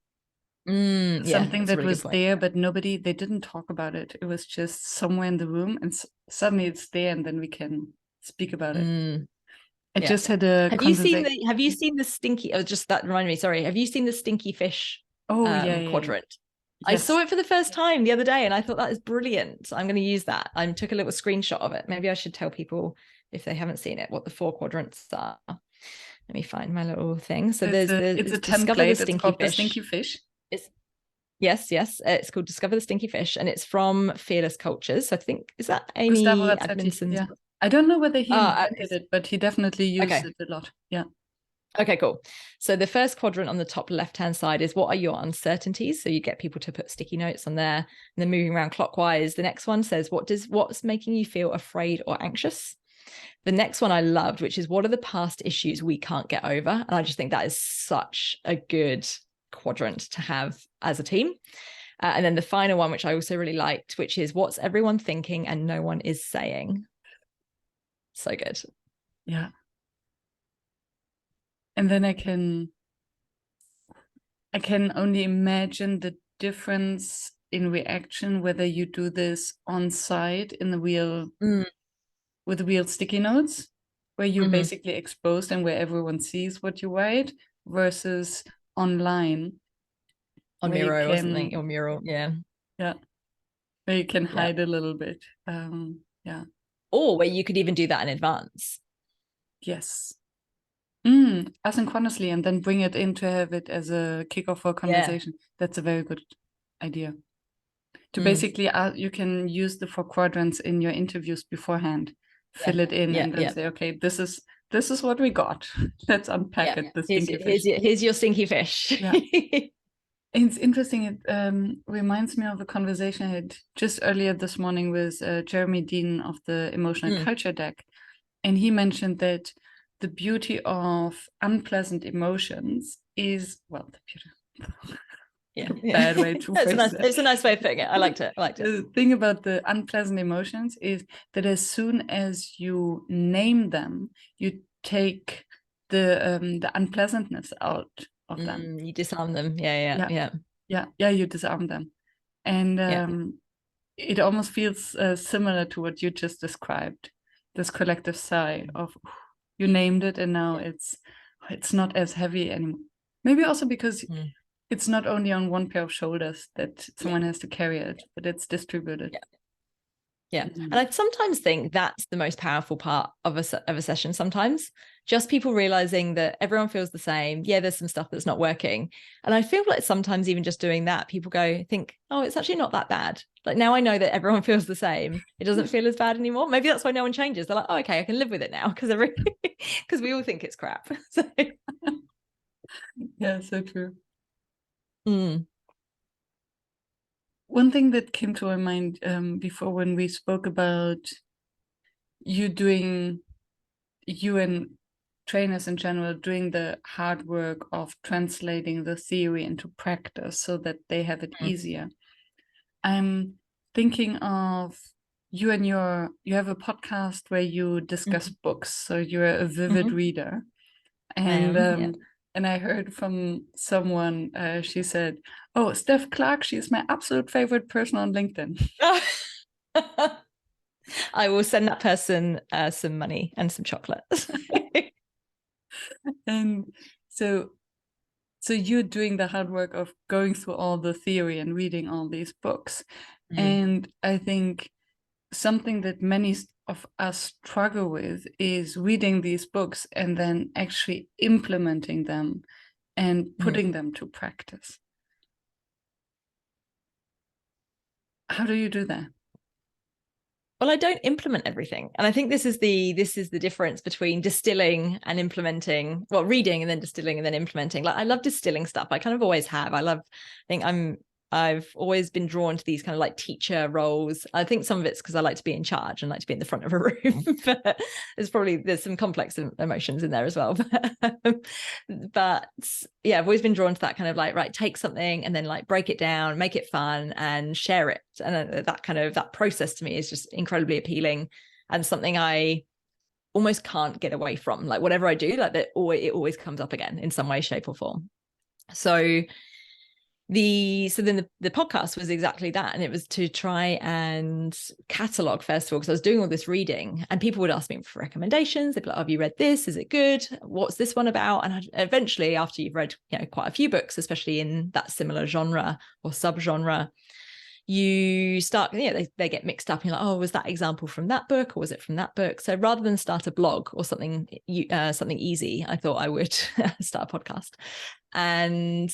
Something that was there, but they didn't talk about it. It was just somewhere in the room, and suddenly it's there, and then we can speak about it. I just had a conversation. Have you seen the stinky, just that reminded me, sorry. Have you seen the stinky fish quadrant? Yes. I saw it for the first time the other day, and I thought that is brilliant. I'm going to use that. I took a little screenshot of it. Maybe I should tell people, if they haven't seen it, what the 4 quadrants are. Let me find my little thing. So it's a template. It's called the stinky fish. Yes. It's called Discover the Stinky Fish, and it's from Fearless Cultures. So I think, is that Amy Edmondson's? Yeah. I don't know whether he invented it, but he definitely used it a lot. Yeah. Okay, cool. So the first quadrant on the top left-hand side is, what are your uncertainties? So you get people to put sticky notes on there, and then moving around clockwise. The next one says, what's making you feel afraid or anxious? The next one I loved, which is, what are the past issues we can't get over? And I just think that is such a good quadrant to have as a team. And then the final one, which I also really liked, which is, what's everyone thinking and no one is saying? So good. Yeah. And then I can only imagine the difference in reaction, whether you do this on site in the real with real sticky notes, where you're basically exposed and where everyone sees what you write, versus online on Miro or something, or Mural. Yeah where you can hide a little bit. Or where you could even do that in advance. Yes. Asynchronously, and then bring it in to have it as a kickoff for a conversation. That's a very good idea. To basically, you can use the 4 quadrants in your interviews beforehand, fill it in, and then say, okay, this is what we got. Let's unpack it. The stinky fish. Here's your stinky fish. Yeah. It's interesting. It reminds me of a conversation I had just earlier this morning with Jeremy Dean of the Emotional Culture Deck. And he mentioned that the beauty of unpleasant emotions is, well, the beauty. Bad way to phrase it. It's a nice way of putting it. I liked it. The thing about the unpleasant emotions is that as soon as you name them, you take the unpleasantness out of them. You disarm them. Yeah, you disarm them. And it almost feels similar to what you just described, this collective sigh of, you named it, and now it's not as heavy anymore. Maybe also because it's not only on one pair of shoulders that someone has to carry it, but it's distributed. And I sometimes think that's the most powerful part of a session. Sometimes just people realizing that everyone feels the same. Yeah, there's some stuff that's not working, and I feel like sometimes even just doing that, people think, oh, it's actually not that bad. Like, now I know that everyone feels the same, it doesn't feel as bad anymore. Maybe that's why no one changes. They're like, oh, okay, I can live with it now, because we all think it's crap. So yeah, so true. One thing that came to my mind before, when we spoke about you and trainers in general doing the hard work of translating the theory into practice so that they have it easier. I'm thinking of you and you have a podcast where you discuss books, so you're a vivid reader. And I heard from someone, she said, oh, Steph Clarke, she's my absolute favorite person on LinkedIn. I will send that person some money and some chocolate. And so you're doing the hard work of going through all the theory and reading all these books. And I think something that many of us struggle with is reading these books and then actually implementing them and putting them to practice. How do you do that? Well, I don't implement everything. And I think this is the difference between distilling and implementing, well, reading and then distilling and then implementing. Like, I love distilling stuff. I kind of always have. I've always been drawn to these kind of like teacher roles. I think some of it's because I like to be in charge and like to be in the front of a room. But there's some complex emotions in there as well. But yeah, I've always been drawn to that kind of like, right, take something and then like break it down, make it fun and share it. And that process to me is just incredibly appealing and something I almost can't get away from. Like, whatever I do, like it always comes up again in some way, shape or form. So then the podcast was exactly that. And it was to try and catalog, first of all, because I was doing all this reading and people would ask me for recommendations. They'd be like, have you read this? Is it good? What's this one about? And eventually, after you've read, quite a few books, especially in that similar genre or subgenre, you start, they get mixed up. You're like, oh, was that example from that book or was it from that book? So rather than start a blog or something easy, I thought I would start a podcast. And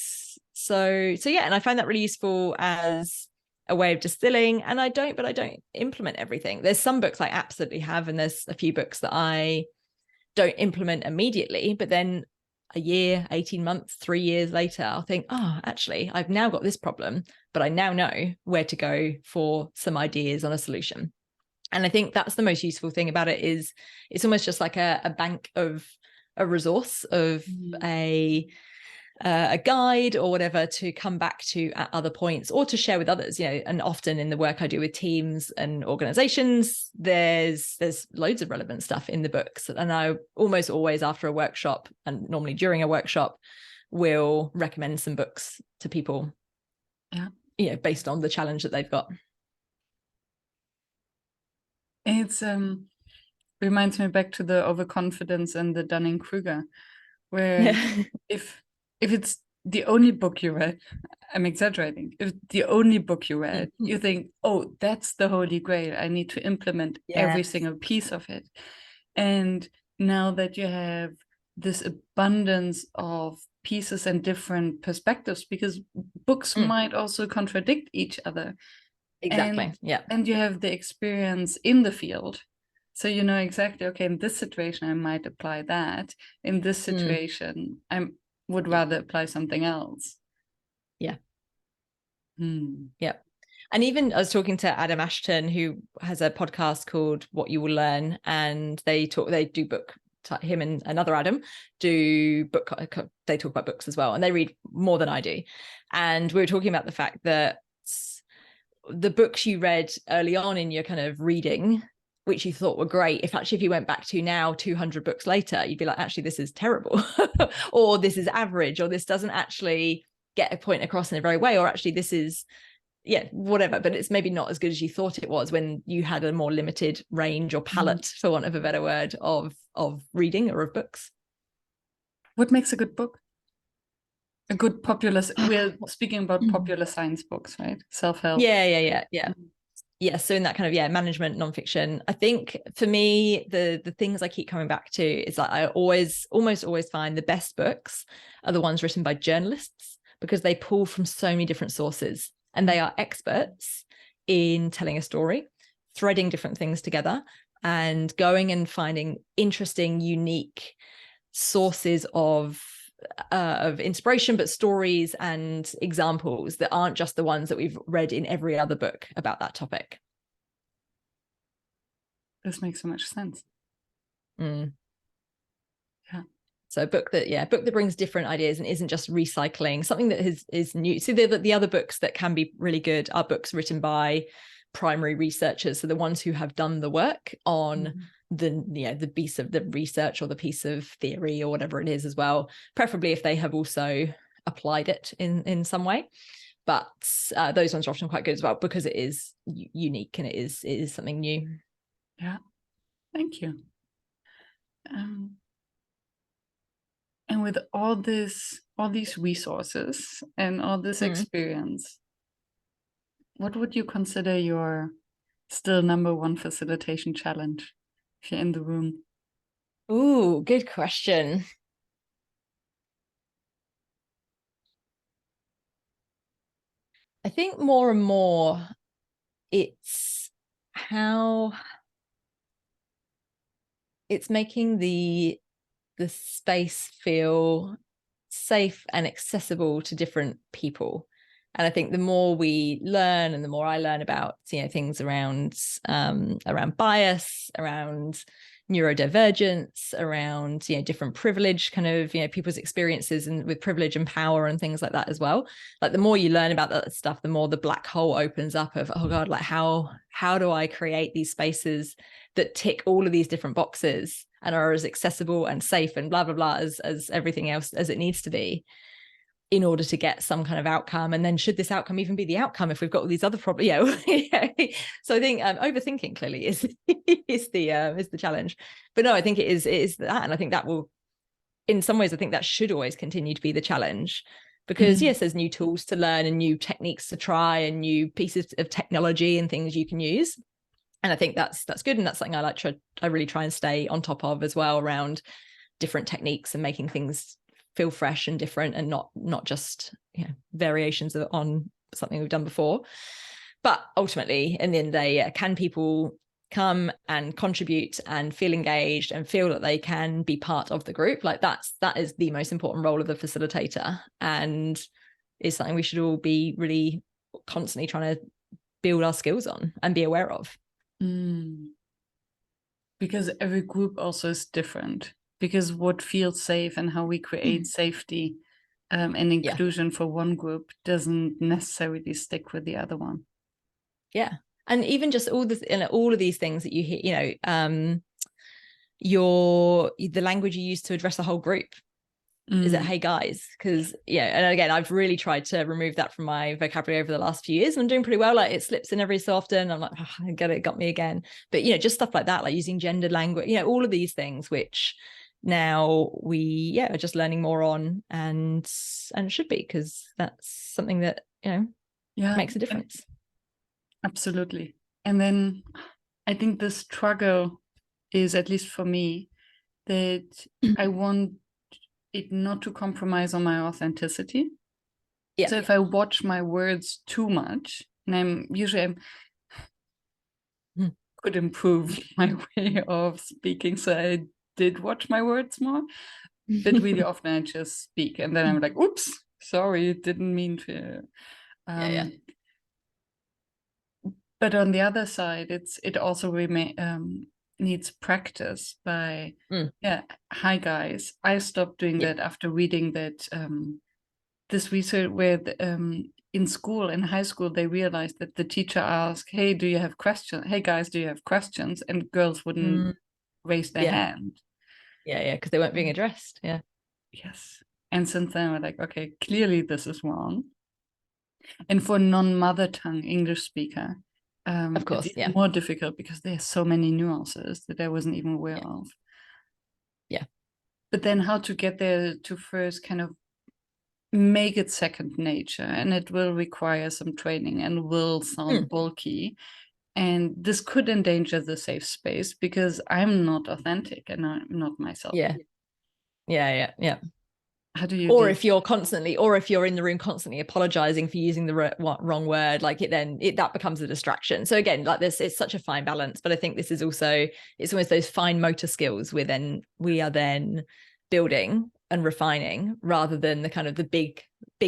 so yeah, and I find that really useful as a way of distilling. And I don't implement everything. There's some books I absolutely have, and there's a few books that I don't implement immediately, but then a year, 18 months, 3 years later, I'll think, oh, actually, I've now got this problem, but I now know where to go for some ideas on a solution. And I think that's the most useful thing about it, is it's almost just like a bank of a resource of a guide or whatever to come back to at other points or to share with others, and often in the work I do with teams and organizations, there's loads of relevant stuff in the books. And I almost always, after a workshop and normally during a workshop, will recommend some books to people, based on the challenge that they've got. It's reminds me back to the overconfidence and the Dunning-Kruger, where if it's the only book you read, I'm exaggerating, if the only book you read, you think, oh, that's the holy grail, I need to implement every single piece of it. And now that you have this abundance of pieces and different perspectives, because books might also contradict each other. Exactly. And you have the experience in the field. So you know exactly, okay, in this situation, I might apply that. In this situation, I would rather apply something else. Yeah. Yeah. And even I was talking to Adam Ashton, who has a podcast called What You Will Learn, and they do book, him and another Adam do book, they talk about books as well, and they read more than I do. And we were talking about the fact that the books you read early on in your kind of reading, which you thought were great, if you went back to now 200 books later, you'd be like, actually, this is terrible, or this is average, or this doesn't actually get a point across in a very way, or actually this is, whatever, but it's maybe not as good as you thought it was when you had a more limited range or palette, for want of a better word, of reading or of books. What makes a good book? A good popular, we're speaking about popular science books, right? Self-help. Yeah. So in that kind of management nonfiction, I think for me the things I keep coming back to is that I almost always find the best books are the ones written by journalists, because they pull from so many different sources and they are experts in telling a story, threading different things together, and going and finding interesting, unique sources of inspiration, but stories and examples that aren't just the ones that we've read in every other book about that topic. This makes so much sense. Yeah. So a book that brings different ideas and isn't just recycling something that is new. So the other books that can be really good are books written by primary researchers, so the ones who have done the work on the piece of the research or the piece of theory or whatever it is as well, preferably if they have also applied it in some way. But those ones are often quite good as well, because it is unique and it is something new. Thank you. And with all these resources and all this experience, what would you consider your still #1 facilitation challenge if you're in the room? Ooh, good question. I think more and more it's how it's making the space feel safe and accessible to different people. And I think the more we learn and the more I learn about, things around bias, around neurodivergence, around, different privilege, kind of, people's experiences and with privilege and power and things like that as well. Like the more you learn about that stuff, the more the black hole opens up of, oh God, like how do I create these spaces that tick all of these different boxes and are as accessible and safe and blah, blah, blah, as everything else as it needs to be, in order to get some kind of outcome. And then should this outcome even be the outcome if we've got all these other problems? So I think overthinking clearly is the challenge. But no, I think it is that. And I think that will, in some ways, I think that should always continue to be the challenge. Because yes, there's new tools to learn and new techniques to try and new pieces of technology and things you can use. And I think that's good. And that's something I really try and stay on top of as well, around different techniques and making things feel fresh and different and not just variations on something we've done before. But ultimately, in the end of the day, can people come and contribute and feel engaged and feel that they can be part of the group? Like that is the most important role of the facilitator, and is something we should all be really constantly trying to build our skills on and be aware of. Because every group also is different, because what feels safe and how we create safety and inclusion for one group doesn't necessarily stick with the other one. Yeah. And even just all of these things that you hear, the language you use to address the whole group. Is it, hey guys? Because and again, I've really tried to remove that from my vocabulary over the last few years, and I'm doing pretty well. Like it slips in every so often. I'm like, I get it, got me again. But just stuff like that, like using gendered language, all of these things, which now we are just learning more on, and should be, because that's something that makes a difference. Absolutely. And then I think the struggle is, at least for me, that I want it not to compromise on my authenticity. So if I watch my words too much, and could improve my way of speaking, so I did watch my words more, but really often I just speak and then I'm like, oops, sorry, didn't mean to. But on the other side, it also needs practice by hi guys. I stopped doing that after reading that this research where in school, in high school, they realized that the teacher asked, hey, do you have questions? Hey guys, do you have questions? And girls wouldn't raise their hand. Because they weren't being addressed. Yes. And since then we're like, okay, clearly this is wrong. And for non-mother tongue English speaker, of course, it's more difficult because there's so many nuances that I wasn't even aware of. But then how to get there to first kind of make it second nature, and it will require some training and will sound bulky, and this could endanger the safe space because I'm not authentic and I'm not myself. How do you if you're in the room constantly apologizing for using the wrong word, like that becomes a distraction. So again, like this, it's such a fine balance, but I think this is also, it's almost those fine motor skills we are then building and refining, rather than the kind of the big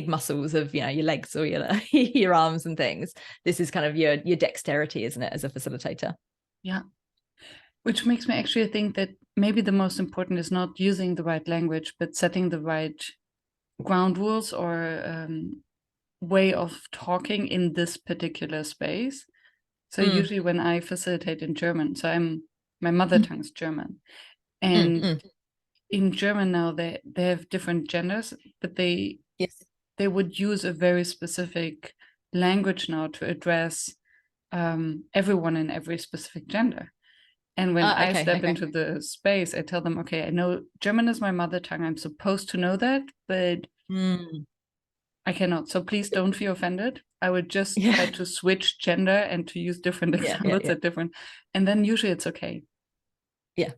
muscles of your legs or your arms and things. This is kind of your dexterity, isn't it, as a facilitator? Which makes me actually think that maybe the most important is not using the right language, but setting the right ground rules or way of talking in this particular space. So usually when I facilitate in German, so my mother tongue is German, and in German now they have different genders, but they would use a very specific language now to address everyone in every specific gender. And when I step into the space, I tell them, okay, I know German is my mother tongue. I'm supposed to know that, but I cannot. So please don't feel offended. I would just try to switch gender and to use different examples at different, and then usually it's okay. Yeah.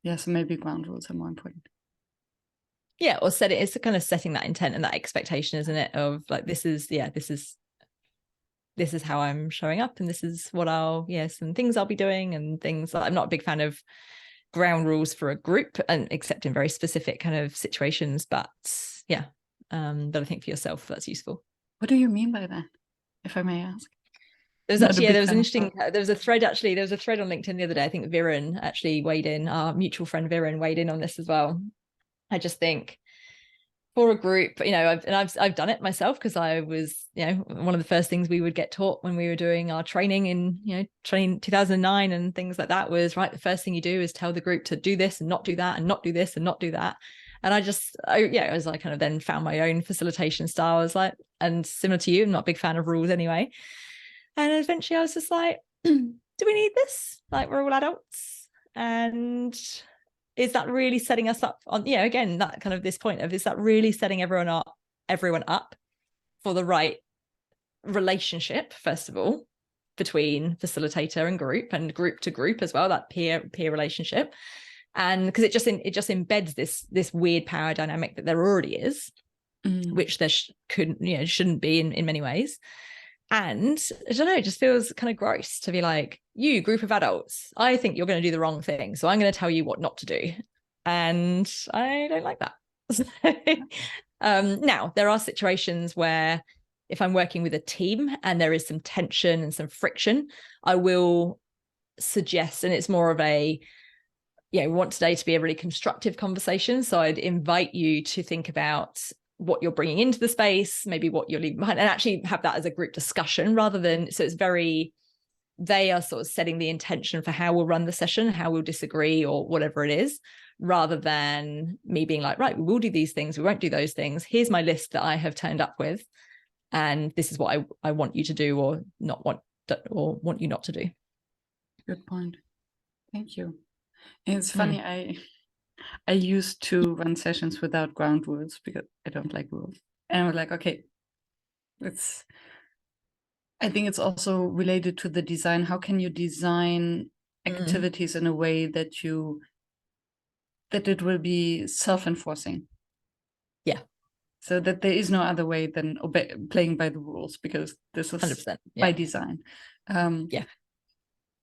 Yeah, so maybe ground rules are more important. Yeah, or set it. It's kind of setting that intent and that expectation, isn't it? Of like, this is how I'm showing up, and this is what some things I'll be doing, and things. I'm not a big fan of ground rules for a group, and except in very specific kind of situations. But but I think for yourself that's useful. What do you mean by that, if I may ask? There was a thread on LinkedIn the other day. I think Viren actually weighed in. Our mutual friend Viren weighed in on this as well. I just think for a group, I've done it myself, because I was, one of the first things we would get taught when we were doing our training in, 2009 and things like that was, right, the first thing you do is tell the group to do this and not do that and not do this and not do that. And as I kind of then found my own facilitation style, I was like, and similar to you, I'm not a big fan of rules anyway. And eventually I was just like, do we need this? Like, we're all adults. And is that really setting us up on, again, that kind of this point of, is that really setting everyone up for the right relationship, first of all, between facilitator and group to group as well, that peer relationship. And because it just embeds this weird power dynamic that there already is, which there shouldn't be in many ways. And I don't know, it just feels kind of gross to be like, you group of adults, I think you're going to do the wrong thing, so I'm going to tell you what not to do. And I don't like that. Now, there are situations where if I'm working with a team and there is some tension and some friction, I will suggest, and it's more of a, we want today to be a really constructive conversation. So I'd invite you to think about what you're bringing into the space, maybe what you're leaving behind, and actually have that as a group discussion rather than, so it's very, they are sort of setting the intention for how we'll run the session, how we'll disagree or whatever it is, rather than me being like, right, we will do these things, we won't do those things. Here's my list that I have turned up with, and this is what I want you to do or want you not to do. Good point. Thank you. And it's funny, I used to run sessions without ground rules because I don't like rules. And I was like, okay, I think it's also related to the design. How can you design activities in a way that it will be self-enforcing? Yeah. So that there is no other way than playing by the rules, because this is 100%, by design.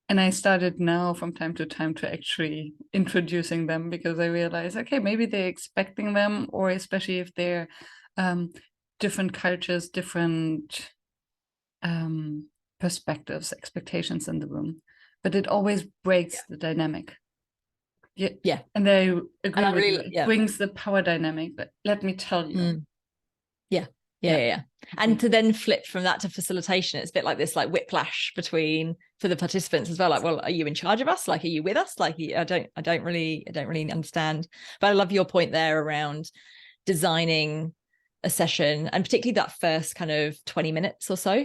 And I started now from time to time to actually introducing them, because I realized, okay, maybe they're expecting them, or especially if they're different cultures, different perspectives, expectations in the room. But it always breaks the dynamic. Yeah. And I agree with you. It brings the power dynamic, but let me tell you. Yeah. And to then flip from that to facilitation, it's a bit like this, like whiplash for the participants as well. Like, well, are you in charge of us? Like, are you with us? Like, I don't really understand. But I love your point there around designing a session, and particularly that first kind of 20 minutes or so,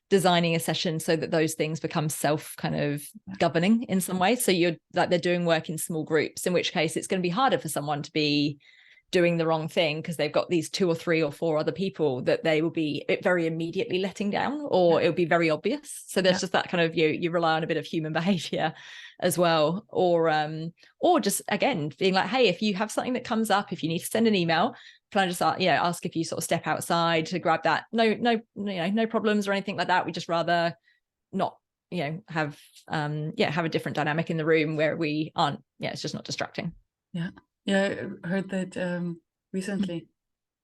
designing a session so that those things become self kind of governing in some way. So you're like, they're doing work in small groups, in which case it's going to be harder for someone to be doing the wrong thing because they've got these 2 or 3 or 4 other people that they will be very immediately letting down, or it'll be very obvious. So there's just that kind of, you rely on a bit of human behavior as well, or just again being like, hey, if you have something that comes up, if you need to send an email, can I just ask if you sort of step outside to grab that? No problems or anything like that. We just rather not have a different dynamic in the room where we aren't it's just not distracting. I heard that recently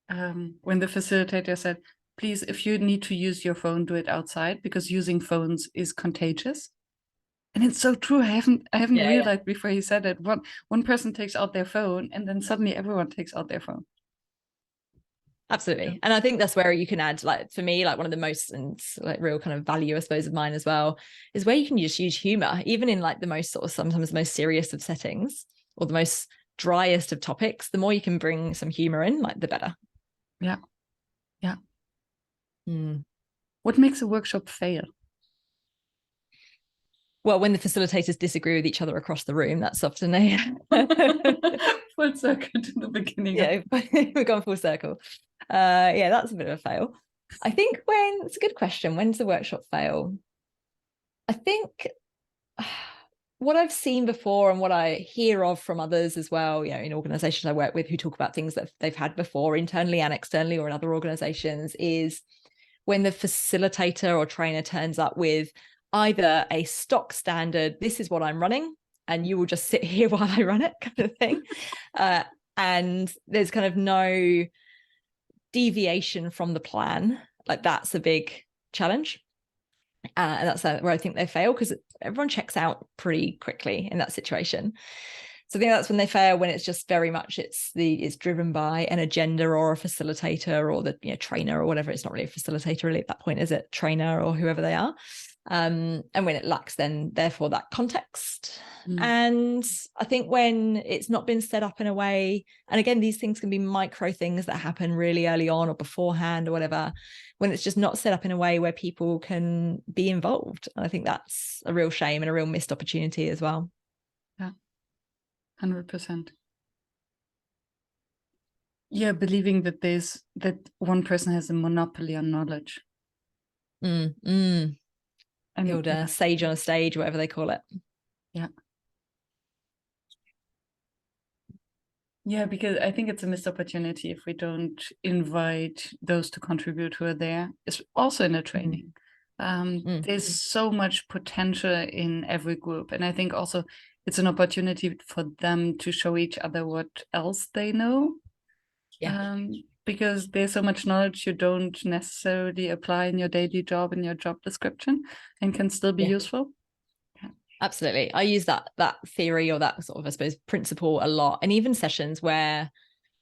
when the facilitator said, please, if you need to use your phone, do it outside, because using phones is contagious. And it's so true. I haven't realized before he said it. One person takes out their phone and then suddenly everyone takes out their phone. Absolutely. And I think that's where you can add, like, for me, like one of the most and like real kind of value, I suppose, of mine as well, is where you can just use humor, even in like the most sort of sometimes the most serious of settings or the most driest of topics. The more you can bring some humor in, like, the better. What makes a workshop fail? Well, when the facilitators disagree with each other across the room, that's often a full circle to the beginning. Yeah, we've gone full circle. Yeah, that's a bit of a fail. I think it's a good question. When's the workshop fail? I think what I've seen before and what I hear of from others as well, in organizations I work with who talk about things that they've had before internally and externally or in other organizations, is when the facilitator or trainer turns up with either a stock standard, this is what I'm running, and you will just sit here while I run it kind of thing. And there's kind of no deviation from the plan. Like, that's a big challenge. And that's where I think they fail, because everyone checks out pretty quickly in that situation. So I think that's when they fail, when it's just very much it's driven by an agenda or a facilitator or the trainer or whatever. It's not really a facilitator really at that point, is it? Trainer or whoever they are. And when it lacks then therefore that context. And I think when it's not been set up in a way, and again, these things can be micro things that happen really early on or beforehand or whatever, when it's just not set up in a way where people can be involved. And I think that's a real shame and a real missed opportunity as well. Yeah, 100%. Yeah, believing that one person has a monopoly on knowledge. And the old sage on a stage, whatever they call it. Yeah. Yeah, because I think it's a missed opportunity if we don't invite those to contribute who are there. It's also in a training. There's so much potential in every group. And I think also it's an opportunity for them to show each other what else they know. Yeah. Because there's so much knowledge you don't necessarily apply in your daily job, in your job description, and can still be useful. Yeah. Absolutely. I use that theory or that sort of, I suppose, principle a lot. And even sessions where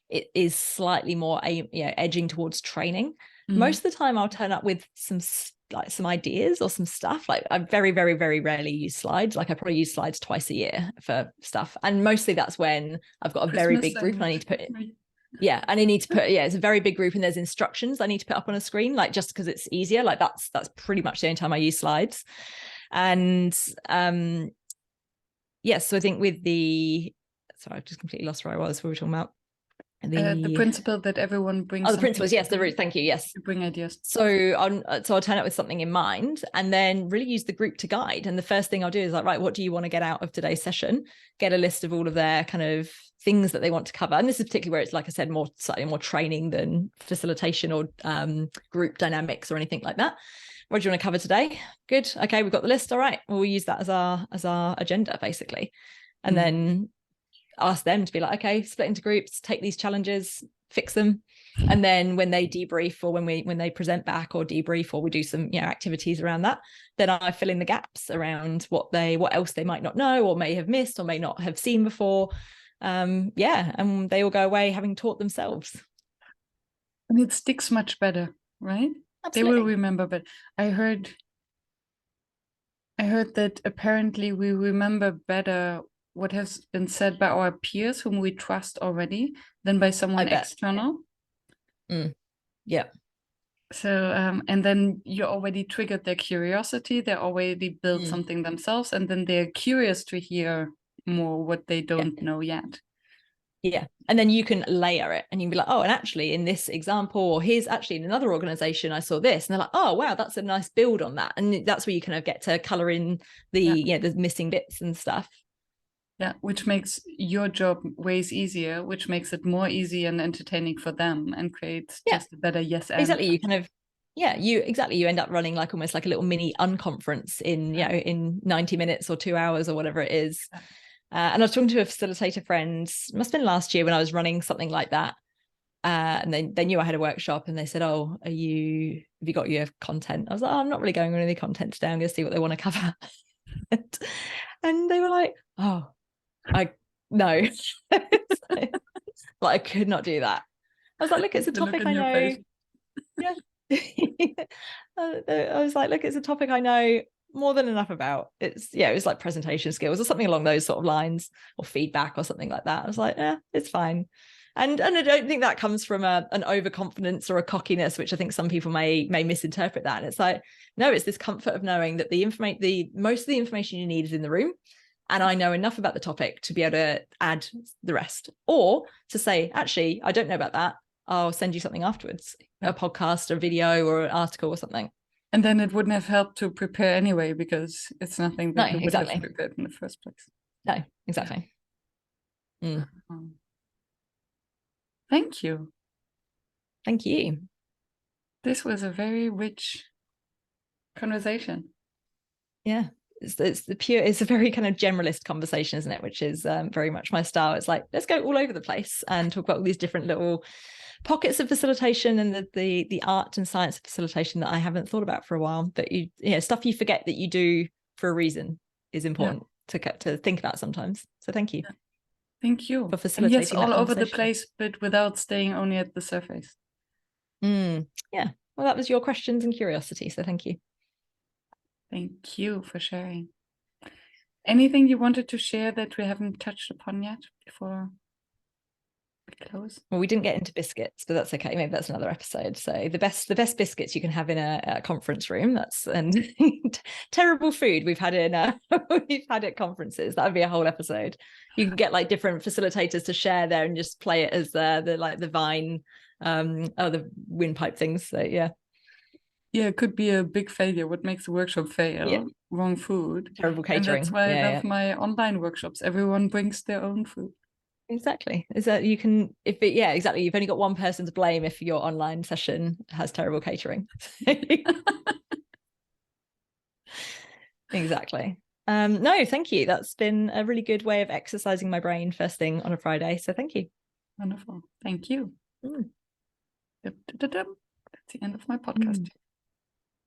it is slightly more edging towards training. Most of the time I'll turn up with some ideas or some stuff. Like, I very, very, very rarely use slides. Like, I probably use slides twice a year for stuff. And mostly that's when I've got a very big group and I need to put it. Yeah. And I need to put, it's a very big group and there's instructions I need to put up on a screen, like, just because it's easier. Like, that's pretty much the only time I use slides. And so I think with sorry, I just completely lost where I was. What were we talking about? The principle that everyone brings. The principles, yes, the root. Thank you. Yes, to bring ideas. So I'll turn up with something in mind, and then really use the group to guide. And the first thing I'll do is like, right, what do you want to get out of today's session? Get a list of all of their kind of things that they want to cover. And this is particularly where it's, like I said, slightly more training than facilitation or group dynamics or anything like that. What do you want to cover today? Good. Okay, we've got the list. All right. Well, we'll use that as our agenda, basically, and then ask them to be like, okay, split into groups, take these challenges, fix them. And then when they debrief or when they present back or debrief or we do some activities around that, then I fill in the gaps around what else they might not know or may have missed or may not have seen before. And they all go away having taught themselves. And it sticks much better, right? Absolutely. They will remember. But I heard that apparently we remember better what has been said by our peers whom we trust already than by someone external. Yeah. So and then you already triggered their curiosity. They already built something themselves, and then they're curious to hear more what they don't know yet. Yeah. And then you can layer it and you can be like, oh, and actually in this example, or here's actually in another organization, I saw this. And they're like, oh, wow, that's a nice build on that. And that's where you kind of get to color in the missing bits and stuff. Yeah, which makes your job ways easier, which makes it more easy and entertaining for them and creates just a better yes and. Exactly. You kind of, you end up running like almost like a little mini unconference in 90 minutes or 2 hours or whatever it is. And I was talking to a facilitator friend, must have been last year when I was running something like that. And they knew I had a workshop and they said, oh, have you got your content? I was like, oh, I'm not really going on any content today. I'm going to see what they want to cover. And they were like, oh, no. Like, I could not do that. I was like, look, it's a topic I know. Yeah. I was like, look, it's a topic I know more than enough about. It was like presentation skills or something along those sort of lines, or feedback or something like that. I was like, it's fine. And I don't think that comes from an overconfidence or a cockiness, which I think some people may misinterpret that. And it's like, no, it's this comfort of knowing that most of the information you need is in the room. And I know enough about the topic to be able to add the rest, or to say, actually, I don't know about that. I'll send you something afterwards, a podcast or video or an article or something. And then it wouldn't have helped to prepare anyway, because it's nothing that you would have prepared in the first place. No, exactly. Yeah. Thank you. Thank you. This was a very rich conversation. Yeah. It's a very kind of generalist conversation, isn't it? Which is very much my style. It's like, let's go all over the place and talk about all these different little pockets of facilitation and the art and science of facilitation that I haven't thought about for a while. But stuff you forget that you do for a reason is important to think about sometimes. So thank you. Yeah. Thank you for facilitating. Yes, all over the place, but without staying only at the surface. Yeah. Well, that was your questions and curiosity. So thank you. Thank you for sharing. Anything you wanted to share that we haven't touched upon yet before we close? Well, we didn't get into biscuits, but that's okay. Maybe that's another episode. So the best biscuits you can have in a conference room. And terrible food we've had at conferences. That would be a whole episode. You can get like different facilitators to share there and just play it as the vine, the windpipe things. So yeah. Yeah, it could be a big failure. What makes a workshop fail? Yeah. Wrong food. Terrible catering. And that's why I love my online workshops. Everyone brings their own food. Exactly. Is that you can, exactly. You've only got one person to blame if your online session has terrible catering. Exactly. No, thank you. That's been a really good way of exercising my brain first thing on a Friday. So thank you. Wonderful. Thank you. That's the end of my podcast.